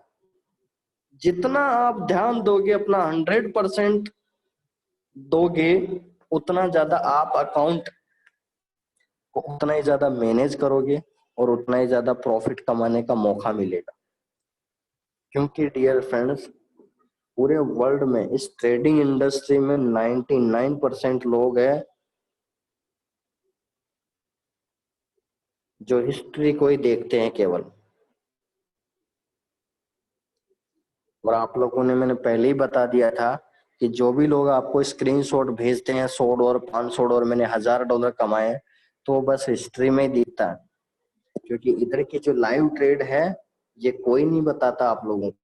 जितना आप ध्यान दोगे, अपना 100% दोगे, उतना ज्यादा आप अकाउंट को उतना ही ज्यादा मैनेज करोगे और उतना ही ज्यादा प्रॉफिट कमाने का मौका मिलेगा। क्योंकि डियर फ्रेंड्स पूरे वर्ल्ड में इस ट्रेडिंग इंडस्ट्री में 99% लोग हैं जो हिस्ट्री को ही देखते हैं केवल। और आप लोगों ने, मैंने पहले ही बता दिया था कि जो भी लोग आपको स्क्रीनशॉट भेजते हैं $100 $500 मैंने $1000 कमाए, तो बस हिस्ट्री में ही दिखता है। क्योंकि इधर की जो लाइव ट्रेड है ये कोई नहीं बताता आप लोगों को।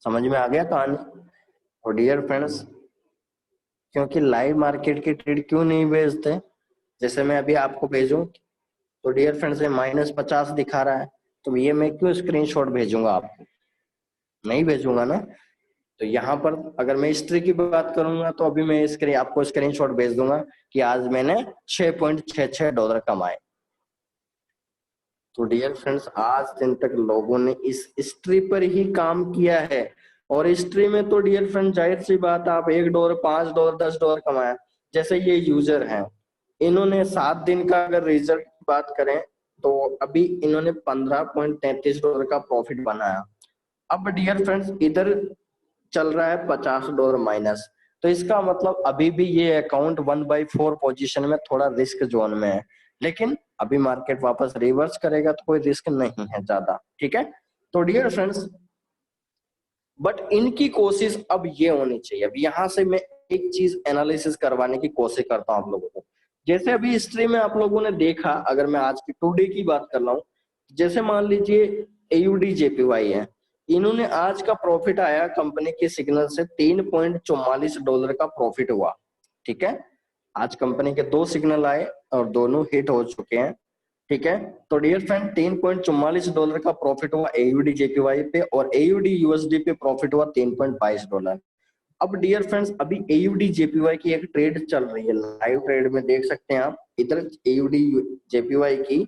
समझ में आ गया कहानी? और डियर फ्रेंड्स क्योंकि लाइव मार्केट की ट्रेड क्यों नहीं भेजते, जैसे मैं अभी आपको भेजूं तो डियर फ्रेंड्स ये -50 दिखा रहा है, तो ये मैं क्यों स्क्रीनशॉट भेजूंगा आपको? नहीं भेजूंगा ना। तो यहाँ पर अगर मैं हिस्ट्री की बात करूंगा तो अभी मैं आपको स्क्रीनशॉट भेज दूंगा कि आज मैंने $6.66 कमाए। तो डियर फ्रेंड्स आज दिन तक लोगों ने इस हिस्ट्री पर ही काम किया है। और हिस्ट्री में तो डियर फ्रेंड जाहिर सी बात, आप $1 $5 $10 कमाया। जैसे ये यूजर हैं, इन्होंने 7 दिन का अगर रिजल्ट की बात करें तो अभी इन्होंने $15.33 का प्रॉफिट बनाया। अब डियर फ्रेंड्स इधर चल रहा है $50 माइनस, तो इसका मतलब अभी भी ये अकाउंट 1/4 पोजीशन में थोड़ा रिस्क जोन में है। लेकिन अभी मार्केट वापस रिवर्स करेगा तो कोई रिस्क नहीं है ज्यादा, ठीक है। तो डियर फ्रेंड्स बट इनकी कोशिश अब ये होनी चाहिए, अब यहाँ से मैं एक चीज एनालिसिस करवाने की कोशिश करता हूँ आप लोगों को। जैसे अभी हिस्ट्री में आप लोगों ने देखा, अगर मैं आज की टुडे की बात कर रहा हूँ, जैसे मान लीजिए AUD JPY है, इन्होंने आज का प्रॉफिट आया कंपनी के सिग्नल से $3.44 का प्रॉफिट हुआ, ठीक है। आज कंपनी के 2 सिग्नल आए और दोनों हिट हो चुके हैं, ठीक है। तो डियर फ्रेंड $3.44 का प्रॉफिट हुआ AUD JPY पे, और AUD USD पे प्रॉफिट हुआ $3.22। अब डियर फ्रेंड्स अभी AUD JPY की एक ट्रेड चल रही है, लाइव ट्रेड में देख सकते हैं आप, इधर AUD JPY की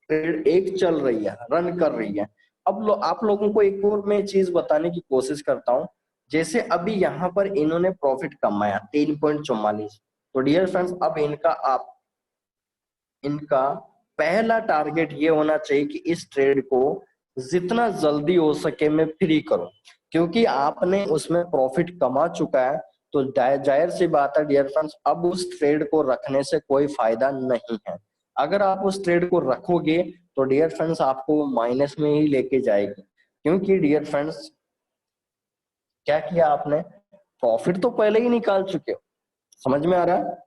ट्रेड एक चल रही है, रन कर रही है। अब आप लोगों को एक और मैं चीज बताने की कोशिश करता हूँ। जैसे अभी यहाँ पर इन्होंने प्रॉफिट कमाया 3.44, तो डियर फ्रेंड्स अब इनका पहला टारगेट ये होना चाहिए कि इस ट्रेड को जितना जल्दी हो सके मैं फ्री करूं, क्योंकि आपने उसमें प्रॉफिट कमा चुका है। तो जाहिर सी बात है डियर फ्रेंड्स, अब उस ट्रेड को रखने से कोई फायदा नहीं है। अगर आप उस ट्रेड को रखोगे तो डियर फ्रेंड्स आपको माइनस में ही लेके जाएगी। क्योंकि डियर फ्रेंड्स क्या किया आपने, प्रॉफिट तो पहले ही निकाल चुके हो। समझ में आ रहा है?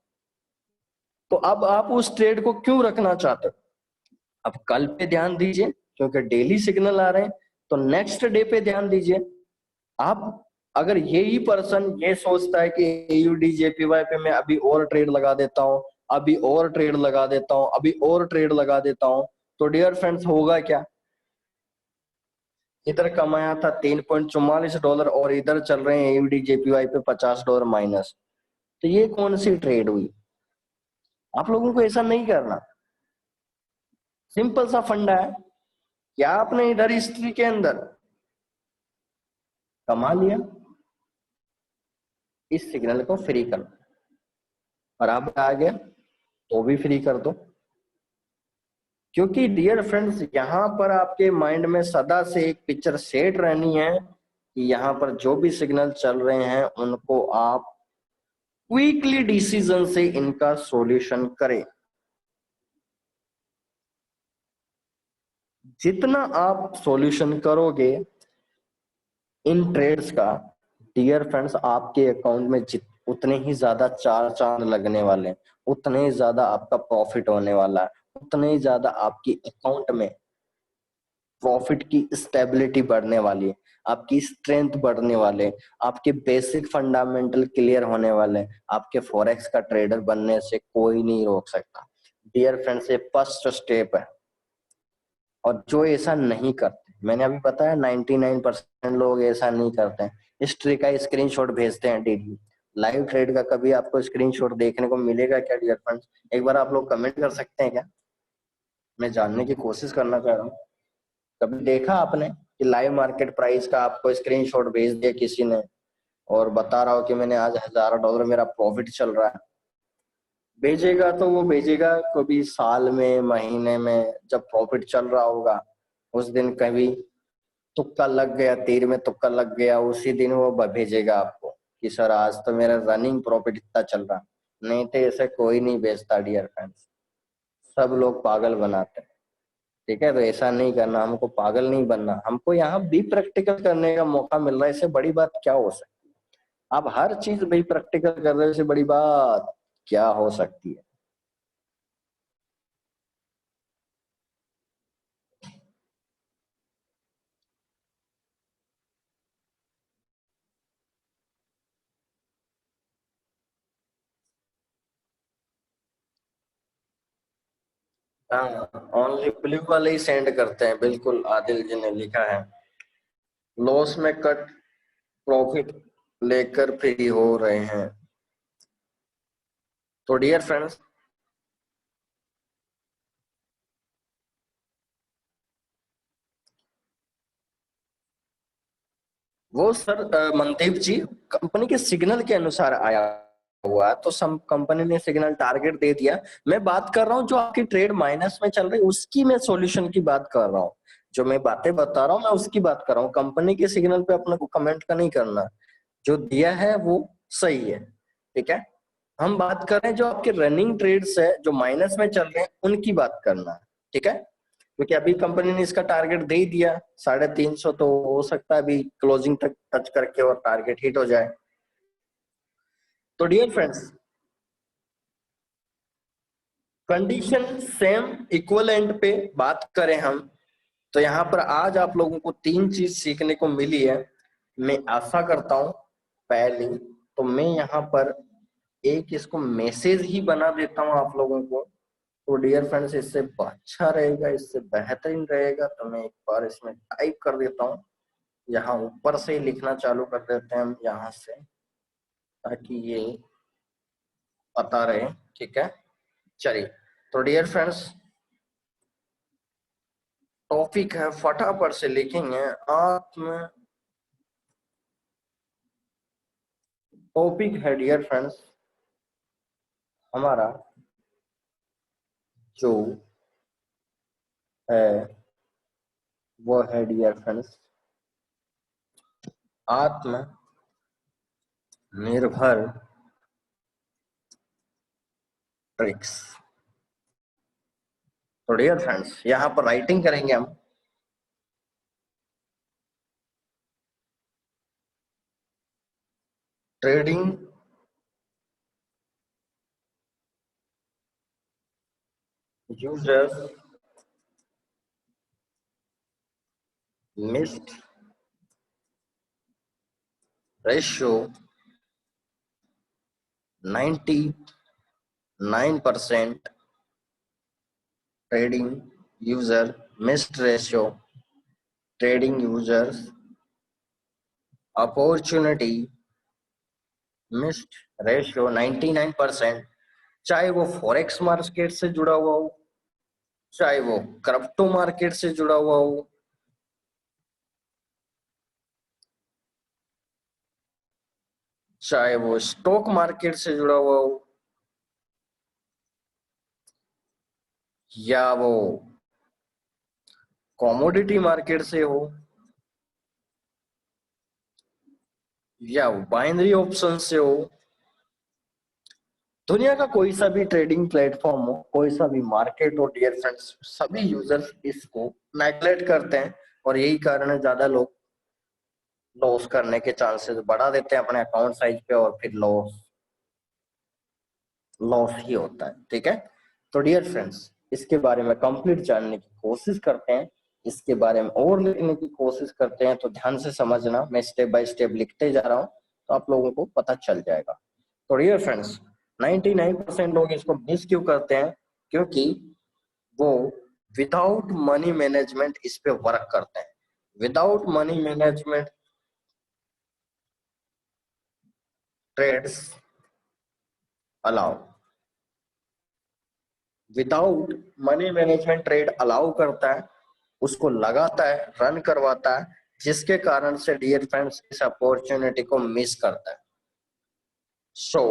तो अब आप उस ट्रेड को क्यों रखना चाहते हो? अब कल पे ध्यान दीजिए, क्योंकि डेली सिग्नल आ रहे हैं, तो नेक्स्ट डे पे ध्यान दीजिए। आप अगर यही पर्सन ये सोचता है कि AUD JPY पे मैं अभी और ट्रेड लगा देता हूँ, अभी और ट्रेड लगा देता हूँ, अभी और ट्रेड लगा देता हूँ, तो डियर फ्रेंड्स होगा क्या? इधर कमाया था $3.44 और इधर चल रहे हैं AUD JPY पे $50 माइनस। तो ये कौन सी ट्रेड हुई? आप लोगों को ऐसा नहीं करना। सिंपल सा फंडा है कि आपने इधर हिस्ट्री के अंदर कमा लिया, इस सिग्नल को फ्री करना, और अब आ गया तो भी फ्री कर दो। क्योंकि डियर फ्रेंड्स, यहाँ पर आपके माइंड में सदा से एक पिक्चर सेट रहनी है कि यहाँ पर जो भी सिग्नल चल रहे हैं उनको आप क्विकली डिसीजन से इनका सॉल्यूशन करें। जितना आप सॉल्यूशन करोगे इन ट्रेड्स का, डियर फ्रेंड्स, आपके अकाउंट में उतने ही ज्यादा चार चांद लगने वाले हैं, उतने ही ज्यादा आपका प्रॉफिट होने वाला है, उतने ही ज्यादा आपकी अकाउंट में प्रॉफिट की स्टेबिलिटी बढ़ने वाली है, आपकी स्ट्रेंथ बढ़ने वाले हैं, आपके बेसिक फंडामेंटल क्लियर होने वाले हैं। आपके फॉरेक्स का ट्रेडर बनने से कोई नहीं रोक सकता। डियर फ्रेंड्स, ये फर्स्ट स्टेप है। और जो ऐसा नहीं करते, मैंने अभी बताया 99% लोग ऐसा नहीं करते हैं। हिस्ट्री का स्क्रीनशॉट भेजते हैं डेली। लाइव ट्रेड का कभी आपको स्क्रीनशॉट देखने को मिलेगा क्या डियर फ्रेंड्स? एक बार आप लोग कमेंट कर सकते हैं क्या? मैं जानने की कोशिश करना चाह रहा हूँ। कभी देखा आपने कि लाइव मार्केट प्राइस का आपको स्क्रीनशॉट भेज दिया किसी ने और बता रहा हो कि मैंने आज $1000 मेरा प्रॉफिट चल रहा है? भेजेगा तो वो भेजेगा कभी साल में, महीने में, जब प्रॉफिट चल रहा होगा उस दिन कभी तुक्का लग गया, तीर में तुक्का लग गया, उसी दिन वो भेजेगा आपको कि सर आज तो मेरा रनिंग प्रॉफिट इतना चल रहा। नहीं तो ऐसे कोई नहीं बेचता डियर फ्रेंड्स, सब लोग पागल बनाते हैं। ठीक है, तो ऐसा नहीं करना, हमको पागल नहीं बनना, हमको यहाँ भी प्रैक्टिकल करने का मौका मिल रहा है, इससे बड़ी बात क्या हो सकती है? आप हर चीज भी प्रैक्टिकल कर रहे हो, इससे बड़ी बात क्या हो सकती है? हाँ, ओनली ब्लू वाले ही सेंड करते हैं, बिल्कुल आदिल जी ने लिखा है। लॉस में कट, प्रॉफिट लेकर फ्री हो रहे हैं। तो डियर फ्रेंड्स, वो सर मनदीप जी, कंपनी के सिग्नल के अनुसार आया हुआ है, तो सम कंपनी ने सिग्नल टारगेट दे दिया। मैं बात कर रहा हूँ जो आपकी ट्रेड माइनस में चल रही है उसकी, मैं सॉल्यूशन की बात कर रहा हूँ। जो मैं बातें बता रहा हूँ मैं उसकी बात कर रहा हूँ, कंपनी के सिग्नल पे अपने को कमेंट का नहीं करना। जो दिया है वो सही है। ठीक है, हम बात कर रहे हैं जो आपके रनिंग ट्रेड्स है जो माइनस में चल रहे हैं उनकी बात करना है। ठीक है, क्योंकि अभी कंपनी ने इसका टारगेट दे ही दिया 350, तो हो सकता है अभी क्लोजिंग तक टच करके और टारगेट हिट हो जाए। तो dear friends, condition same equivalent पे बात करें हम, तो यहाँ पर आज आप लोगों को तीन चीज सीखने को मिली है। मैं आशा करता हूं, पहली तो मैं यहाँ पर एक इसको मैसेज ही बना देता हूँ आप लोगों को। तो डियर फ्रेंड्स, इससे अच्छा रहेगा, इससे बेहतरीन रहेगा, तो मैं एक बार इसमें टाइप कर देता हूँ। यहाँ ऊपर से ही लिखना चालू कर देते हैं हम यहाँ से, ताकि ये पता रहे। ठीक है, चलिए। तो डियर फ्रेंड्स, टॉपिक है, फटाफट से लिखेंगे आप में। टॉपिक है डियर फ्रेंड्स हमारा जो है वो है डियर फ्रेंड्स आत्मनिर्भर ट्रिक्स। तो डियर फ्रेंड्स, यहाँ पर राइटिंग करेंगे हम। Trading users missed ratio 99%। Trading user missed ratio, trading users opportunity missed ratio 99%। चाहे वो फॉरेक्स मार्केट से जुड़ा हुआ हो, चाहे वो क्रिप्टो मार्केट से जुड़ा हुआ हो, चाहे वो स्टॉक मार्केट से जुड़ा हुआ हो, या वो कॉमोडिटी मार्केट से हो या वो बाइनरी ऑप्शन से हो, दुनिया का कोई सा भी ट्रेडिंग प्लेटफॉर्म हो, कोई सा भी मार्केट हो डियर फ्रेंड्स, सभी यूजर्स इसको नेगलेक्ट करते हैं और यही कारण है ज्यादा लोग लॉस करने के चांसेस बढ़ा देते हैं अपने अकाउंट साइज पे और फिर लॉस लॉस ही होता है। ठीक है, तो डियर फ्रेंड्स इसके बारे में कंप्लीट जानने की कोशिश करते हैं, इसके बारे में और लिखने की कोशिश करते हैं, तो ध्यान से समझना, मैं स्टेप बाय स्टेप लिखते जा रहा हूँ तो आप लोगों को पता चल जाएगा। तो डियर फ्रेंड्स 99% लोग इसको मिस क्यों करते हैं, क्योंकि वो विदाउट मनी मैनेजमेंट इस पे वर्क करते हैं। Without money management trades allow, without money management trade allow करता है, उसको लगाता है, रन करवाता है, जिसके कारण से डियर फ्रेंड्स इस अपॉर्चुनिटी को मिस करता है। सो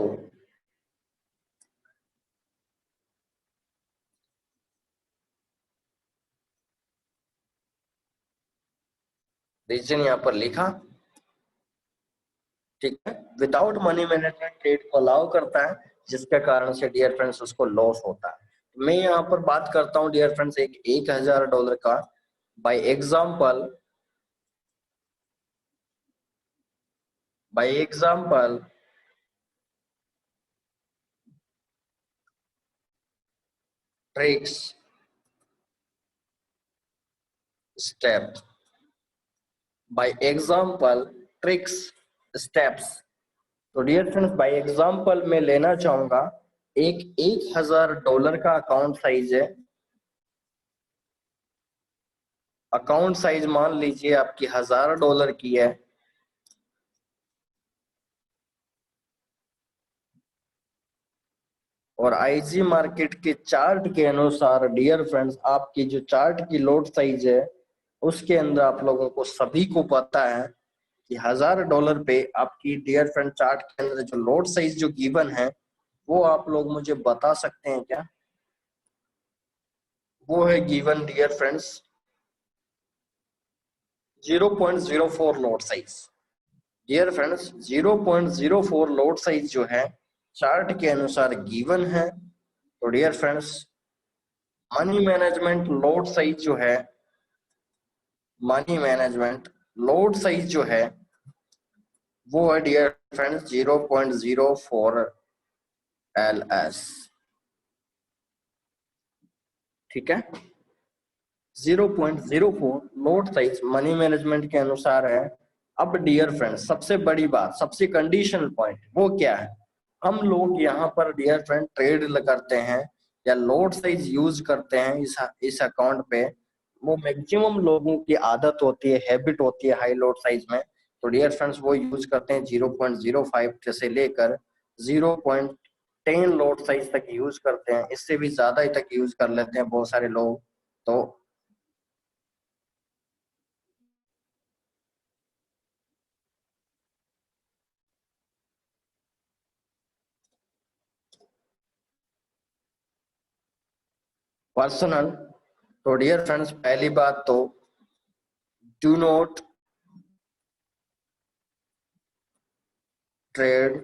रीजन यहाँ पर लिखा, ठीक है, विदाउट मनी मैनेजमेंट ट्रेड को अलाउ करता है, जिसके कारण से डियर फ्रेंड्स उसको लॉस होता है। मैं यहाँ पर बात करता हूँ डियर फ्रेंड्स एक $1000 का, by example tricks step, by example tricks steps. तो डियर फ्रेंड्स बाय एग्जाम्पल मैं लेना चाहूंगा एक $1000 का अकाउंट साइज है, अकाउंट साइज मान लीजिए आपकी $1000 की है, और आईजी मार्केट के चार्ट के अनुसार डियर फ्रेंड्स आपकी जो चार्ट की लोट साइज है उसके अंदर आप लोगों को सभी को पता है कि $1000 पे आपकी डियर फ्रेंड चार्ट के अंदर जो लोट साइज जो गिवन है वो आप लोग मुझे बता सकते हैं क्या? वो है गिवन डियर फ्रेंड्स 0.04 लोट साइज। डियर फ्रेंड्स 0.04 लोट साइज जो है चार्ट के अनुसार गिवन है। तो डियर फ्रेंड्स मनी मैनेजमेंट लोट साइज जो है, मनी मैनेजमेंट लोड साइज जो है वो है डियर फ्रेंड्स 0.04 LS। ठीक है, 0.04 लोड साइज मनी मैनेजमेंट के अनुसार है। अब डियर फ्रेंड्स सबसे बड़ी बात, सबसे कंडीशनल पॉइंट वो क्या है, हम लोग यहाँ पर डियर फ्रेंड ट्रेड करते हैं या लोड साइज यूज करते हैं इस अकाउंट पे, वो मैक्सिमम लोगों की आदत होती है, हैबिट होती है हाई लोड साइज में। तो डियर फ्रेंड्स वो यूज करते हैं 0.05 से लेकर 0.10 लोड साइज तक यूज करते हैं, इससे भी ज्यादा ही तक यूज कर लेते हैं बहुत सारे लोग। तो पर्सनल, तो डियर फ्रेंड्स पहली बात तो do not trade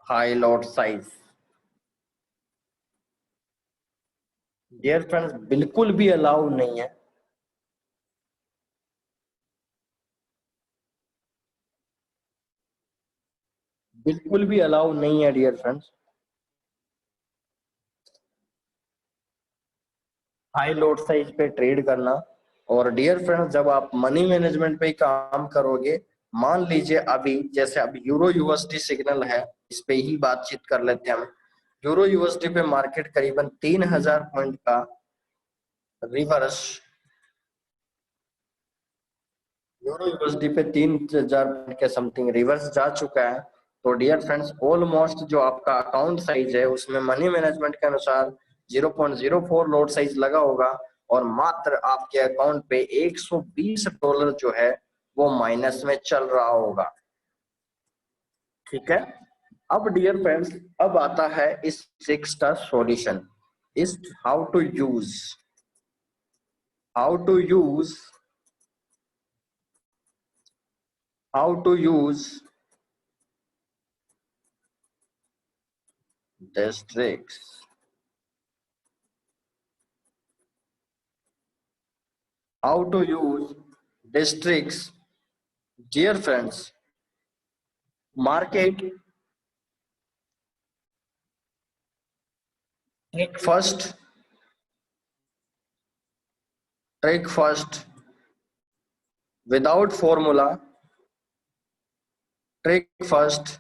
high lot size. Dear friends बिल्कुल भी अलाउ नहीं है, बिल्कुल भी अलाउ नहीं है dear friends high lot size पे ट्रेड करना। और डियर फ्रेंड्स जब आप मनी मैनेजमेंट पे काम करोगे, मान लीजिए अभी जैसे अभी यूरो यूएसडी सिग्नल है, इस पे ही बातचीत कर लेते हैं हम। यूरो यूएसडी पे मार्केट करीबन 3000 पॉइंट का रिवर्स, यूरो यूएसडी पे 3000 पॉइंट के समथिंग रिवर्स जा चुका है। तो डियर फ्रेंड्स ऑलमोस्ट जो आपका अकाउंट साइज है उसमें मनी मैनेजमेंट के अनुसार 0.04 लोड साइज लगा होगा, और मात्र आपके अकाउंट पे $120 जो है वो माइनस में चल रहा होगा। ठीक है, अब डियर फ्रेंड्स, अब आता है इस ट्रिक्स का सॉल्यूशन, इस how to use, how to use how to use this tricks, how to use this tricks. Dear friends, market trick first, trick first without formula, trick first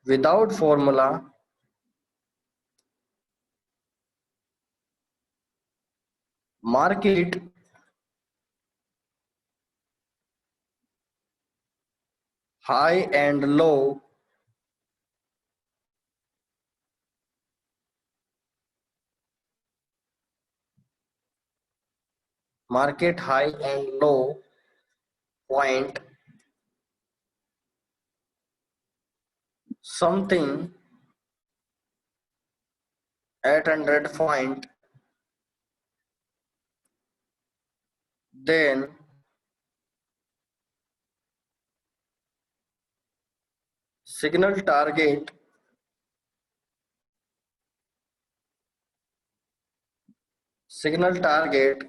without formula, market high and low, market high and low point something 800 point, then signal target, signal target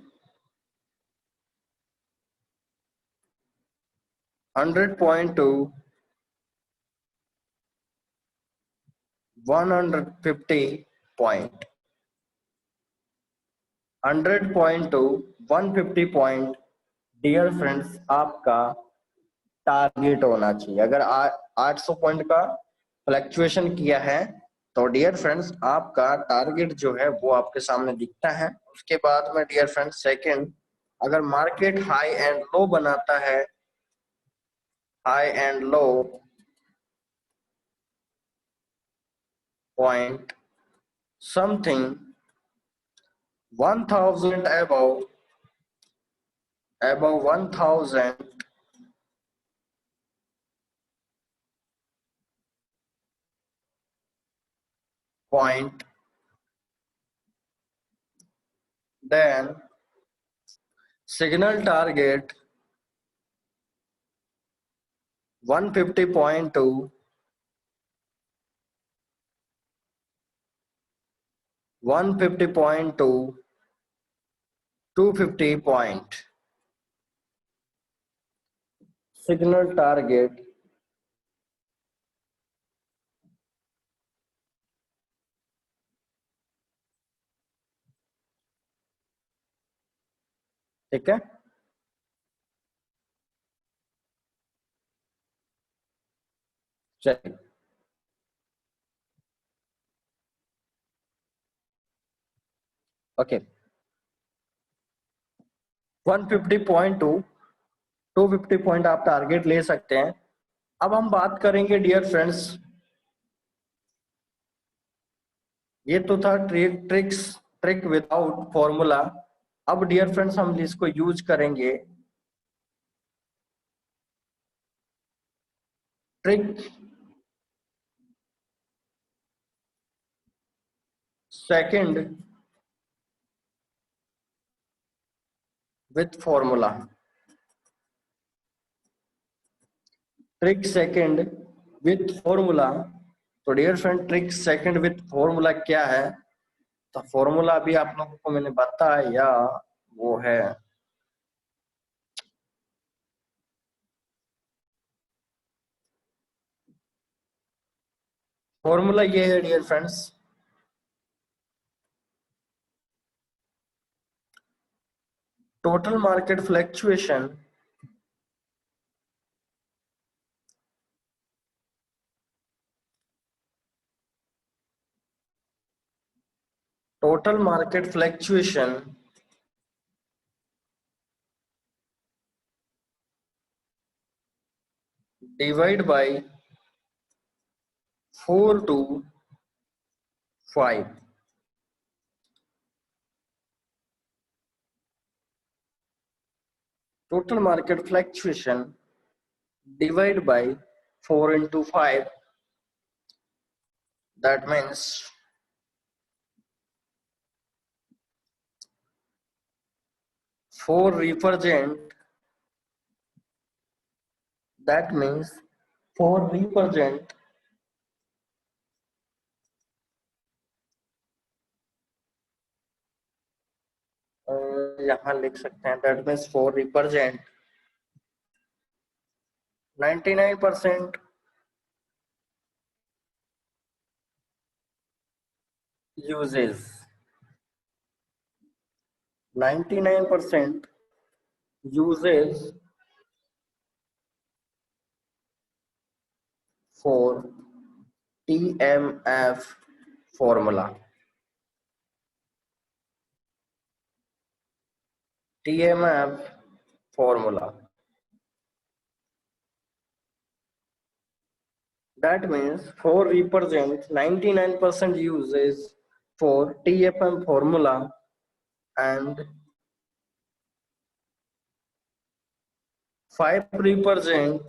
100 point to 150 point, 100 point to 150 point। Dear friends, आपका target होना चाहिए। अगर 800 point का fluctuation किया है तो dear friends आपका target जो है वो आपके सामने दिखता है। उसके बाद में डियर फ्रेंड्स सेकंड, अगर मार्केट हाई एंड लो बनाता है, high and low point something 1000 above 1000 point, then signal target 150 point to 150 point to 250 point, signal target ठीक है। चलिए ओके, 150 पॉइंट टू 250 पॉइंट आप टारगेट ले सकते हैं। अब हम बात करेंगे डियर फ्रेंड्स, ये तो था ट्रिक विदाउट फॉर्मूला। अब डियर फ्रेंड्स हम इसको यूज करेंगे trick second with formula, trick second with formula. तो dear friend trick second with formula क्या है? तो फॉर्मूला भी आप लोगों को मैंने बताया, वो है फॉर्मूला ये है dear friends, total market fluctuation total market fluctuation divide by 4 to 5, total market fluctuation divide by 4 into 5, That means for represent, that means for represent, यहाँ लिख सकते हैं, that means for represent 99% uses, 99% uses for TMF formula. TMF formula. That means for represent 99% uses for TFM formula and 5 represent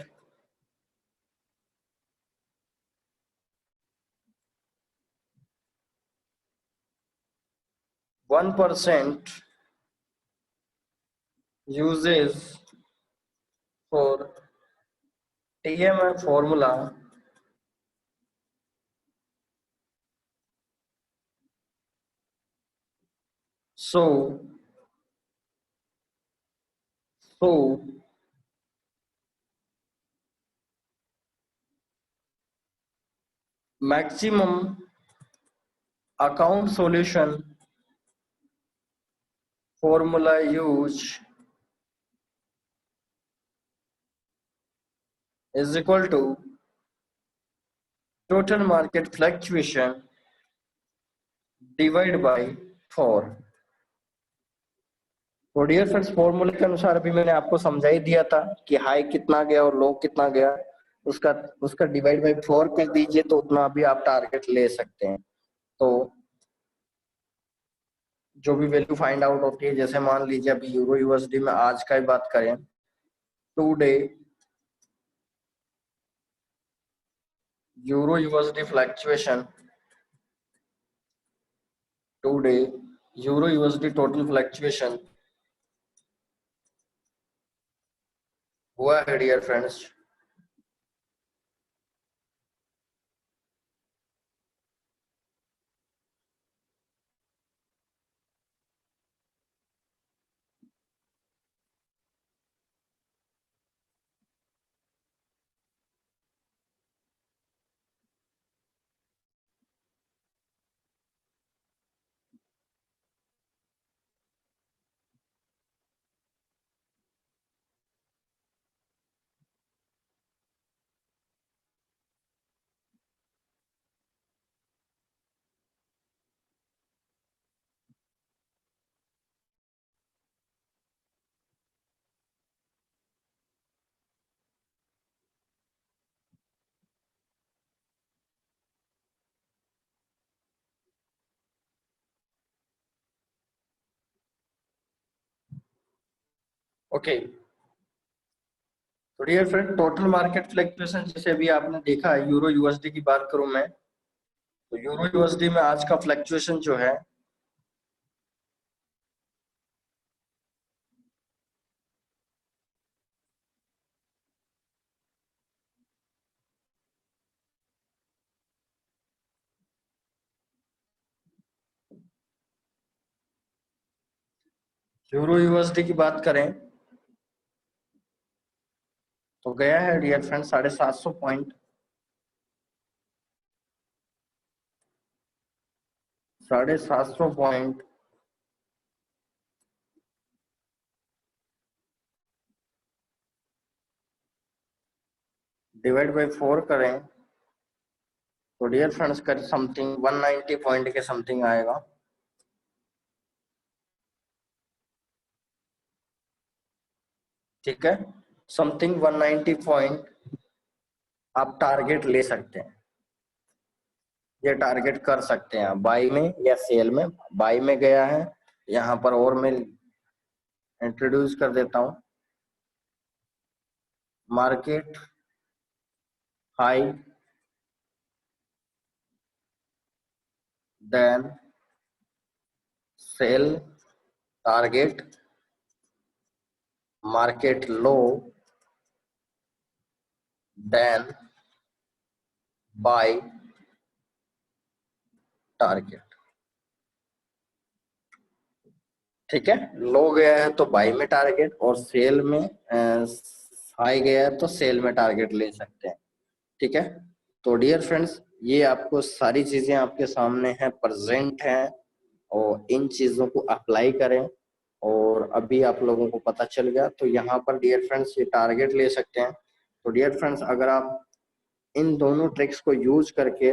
1% uses for TMF formula. So maximum account solution formula use is equal to total market fluctuation divided by 4. तो dear friends, फॉर्मूले के अनुसार अभी मैंने आपको समझा ही दिया था कि हाई कितना गया और लो कितना गया, उसका उसका डिवाइड बाय 4 कर दीजिए तो उतना अभी आप टारगेट ले सकते हैं। तो जो भी वैल्यू फाइंड आउट होती है, जैसे मान लीजिए अभी यूरो यूएसडी में आज का ही बात करें, today euro USD fluctuation, today euro USD total fluctuation हुआ है डियर फ्रेंड्स ओके। तो dear friend, total market fluctuation जैसे अभी आपने देखा है, यूरो यूएसडी की बात करूं मैं, तो यूरो यूएसडी में आज का फ्लक्चुएशन जो है यूरो यूएसडी की बात करें तो गया है dear friend 750 point, 750 point divide by 4 करें तो डियर फ्रेंड्स कर समथिंग 190 पॉइंट के समथिंग आएगा। ठीक है, समथिंग 190 पॉइंट आप टारगेट ले सकते हैं, ये टारगेट कर सकते हैं बाई में या सेल में। बाई में गया है, यहाँ पर और मैं इंट्रोड्यूस कर देता हूं, market high then sell target market low, then buy target. ठीक है, लो गया है तो बाई में टारगेट, और सेल में हाई गया है तो सेल में टारगेट ले सकते हैं। ठीक है, तो डियर फ्रेंड्स ये आपको सारी चीजें आपके सामने हैं, प्रेजेंट हैं, और इन चीजों को अप्लाई करें और अभी आप लोगों को पता चल गया। तो यहाँ पर डियर फ्रेंड्स ये टारगेट ले सकते हैं। तो डियर फ्रेंड्स अगर आप इन दोनों ट्रिक्स को यूज करके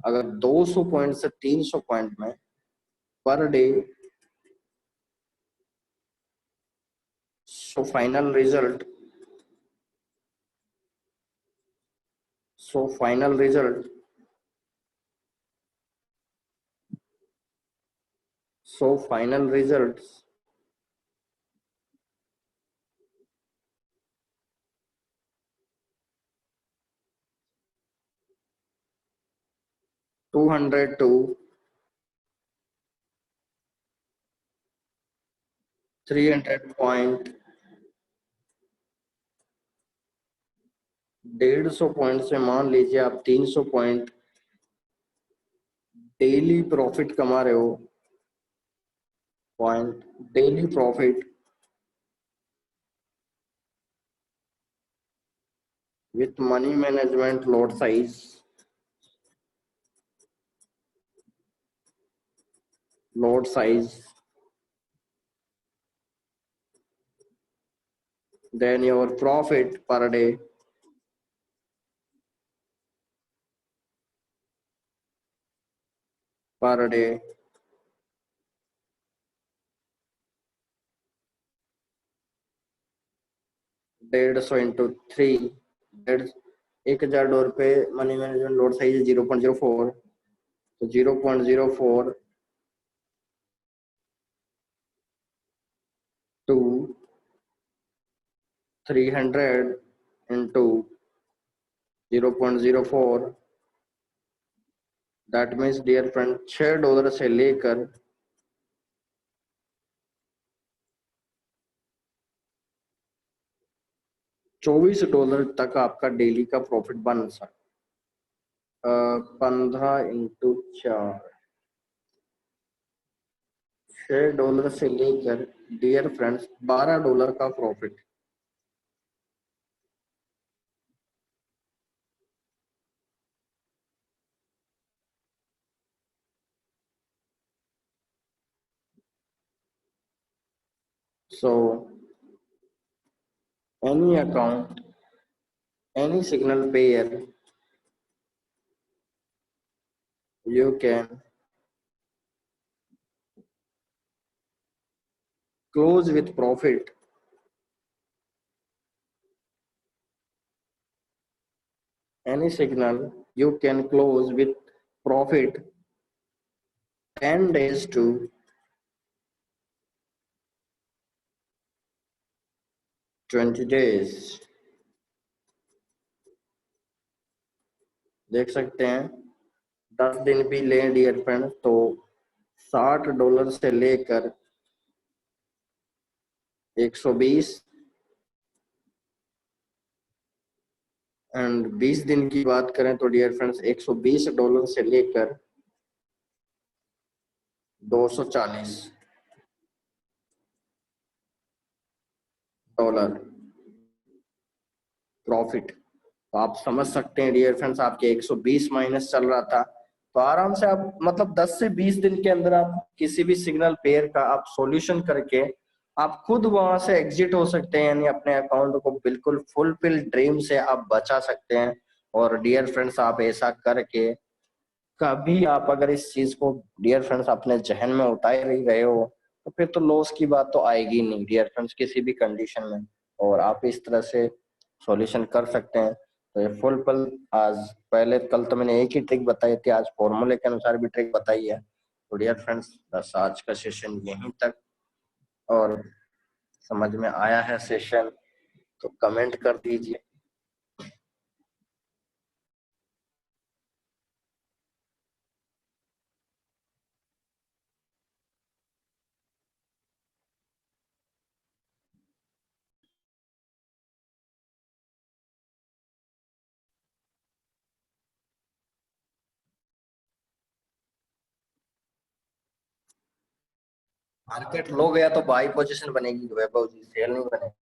अगर 200 पॉइंट से 300 पॉइंट में per day, so final result, so final result, so final results 200 to 300 point, 150 point से मान लीजिए आप 300 पॉइंट डेली प्रॉफिट कमा रहे हो, point daily profit with money management lot size, lot size, then your profit per day, per day, $150 into 3, 1,000 पे money management lot size 0.04, तो 0.04 to 300 into 0.04, that means dear friend $6 से लेकर $24 तक आपका daily का प्रॉफिट बन सकता। 15 इंटू 4, $6 से लेकर डियर फ्रेंड्स $12 का profit. So any account, any signal pair, you can close with profit, any signal you can close with profit 10 days to 20 days। देख सकते हैं 10 दिन भी लें डियर फ्रेंड तो $60 से लेकर 120, एंड 20 दिन की बात करें तो डियर फ्रेंड्स $120 से लेकर 240 डॉलर प्रॉफिट। तो आप समझ सकते हैं डियर फ्रेंड्स आपके 120 माइनस चल रहा था, तो आराम से आप मतलब 10 से 20 दिन के अंदर आप किसी भी सिग्नल पेयर का आप सॉल्यूशन करके आप खुद वहां से एग्जिट हो सकते हैं, यानी अपने अकाउंट को बिल्कुल फुलफिल ड्रीम से आप बचा सकते हैं। और डियर फ्रेंड्स आप ऐसा करके कभी आप अगर इस चीज को डियर फ्रेंड्स अपने जहन में उतार ही रहे हो तो फिर तो लॉस की बात तो आएगी नहीं डियर फ्रेंड्स किसी भी कंडीशन में, और आप इस तरह से सॉल्यूशन कर सकते हैं। तो ये फुल पल आज पहले कल तो मैंने एक ही ट्रिक बताई थी, आज फॉर्मूले के अनुसार भी ट्रिक बताई है। तो डियर फ्रेंड्स बस आज का सेशन यहीं तक, और समझ में आया है सेशन तो कमेंट कर दीजिए। मार्केट लो गया तो बाई पोजीशन बनेगी वैभव जी, सेल नहीं बनेगी।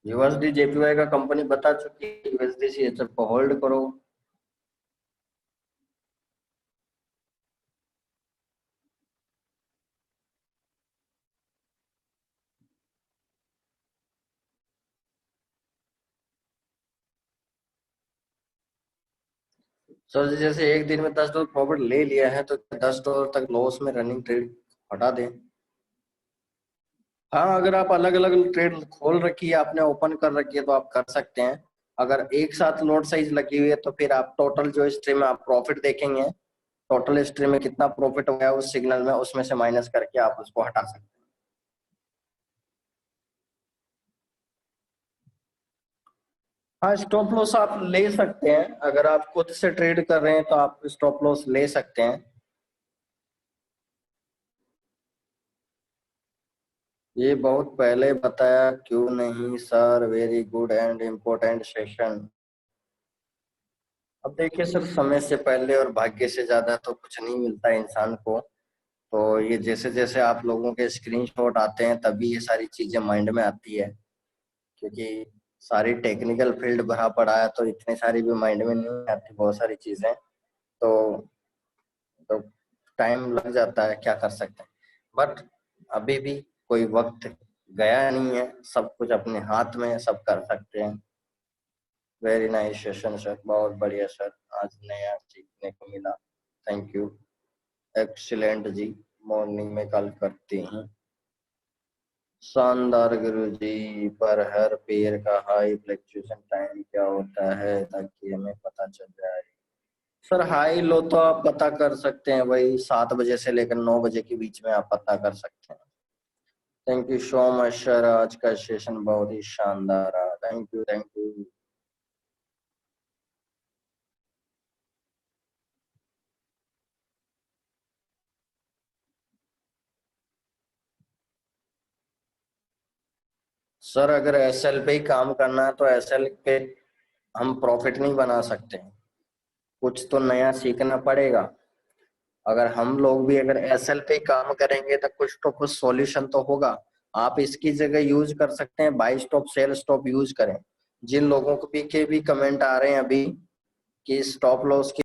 यूएसडी जेपीवाई का कंपनी बता चुकी है, यूएसडी सीएचएफ को होल्ड करो। सर जी, जैसे एक दिन में $10 प्रॉफिट ले लिया है तो $10 तक लॉस में रनिंग ट्रेड हटा दें। हाँ, अगर आप अलग अलग ट्रेड खोल रखी है, आपने ओपन कर रखी है तो आप कर सकते हैं। अगर एक साथ लॉट साइज लगी हुई है तो फिर आप टोटल जो स्ट्रीम में आप प्रॉफिट देखेंगे, टोटल स्ट्रीम में कितना प्रॉफिट हो गया उस सिग्नल में, उसमें से माइनस करके आप उसको हटा सकते हैं। हाँ, स्टॉप लॉस आप ले सकते हैं, अगर आप खुद से ट्रेड कर रहे हैं तो आप स्टॉप लॉस ले सकते हैं। ये बहुत पहले बताया क्यों नहीं sir? Very good and important session. अब देखिए सर, समय से पहले और भाग्य से ज्यादा तो कुछ नहीं मिलता है इंसान को। तो ये जैसे जैसे आप लोगों के स्क्रीनशॉट आते हैं तभी ये सारी चीजें माइंड में आती है, क्योंकि सारी टेक्निकल फील्ड भरा पड़ा है तो इतनी सारी भी माइंड में नहीं आती बहुत सारी चीजें। तो तो टाइम लग जाता है, क्या कर सकते हैं। बट अभी भी कोई वक्त गया नहीं है, सब कुछ अपने हाथ में है, सब कर सकते हैं। वेरी नाइस सेशन सर, बहुत बढ़िया सर, आज नया सीखने को मिला। Thank you. एक्सीलेंट जी, मॉर्निंग में कल करते हैं। शानदार गुरु जी, पर हर पेयर का हाई फ्लक्चुएशन टाइम क्या होता है ताकि हमें पता चल जाए? सर हाई लो तो आप पता कर सकते हैं, वही 7 बजे से लेकर 9 बजे के बीच में आप पता कर सकते हैं। Thank you so much sir, आज का सेशन बहुत ही शानदार रहा। Thank you, thank you. Sir अगर एसएल पे ही काम करना है तो एसएल पे हम प्रॉफिट नहीं बना सकते, कुछ तो नया सीखना पड़ेगा। अगर हम लोग भी अगर एसएल पे ही काम करेंगे तो कुछ सॉल्यूशन तो होगा। आप इसकी जगह यूज कर सकते हैं buy stop sell stop use करें। जिन लोगों को भी के भी कमेंट आ रहे हैं अभी कि स्टॉप लॉस की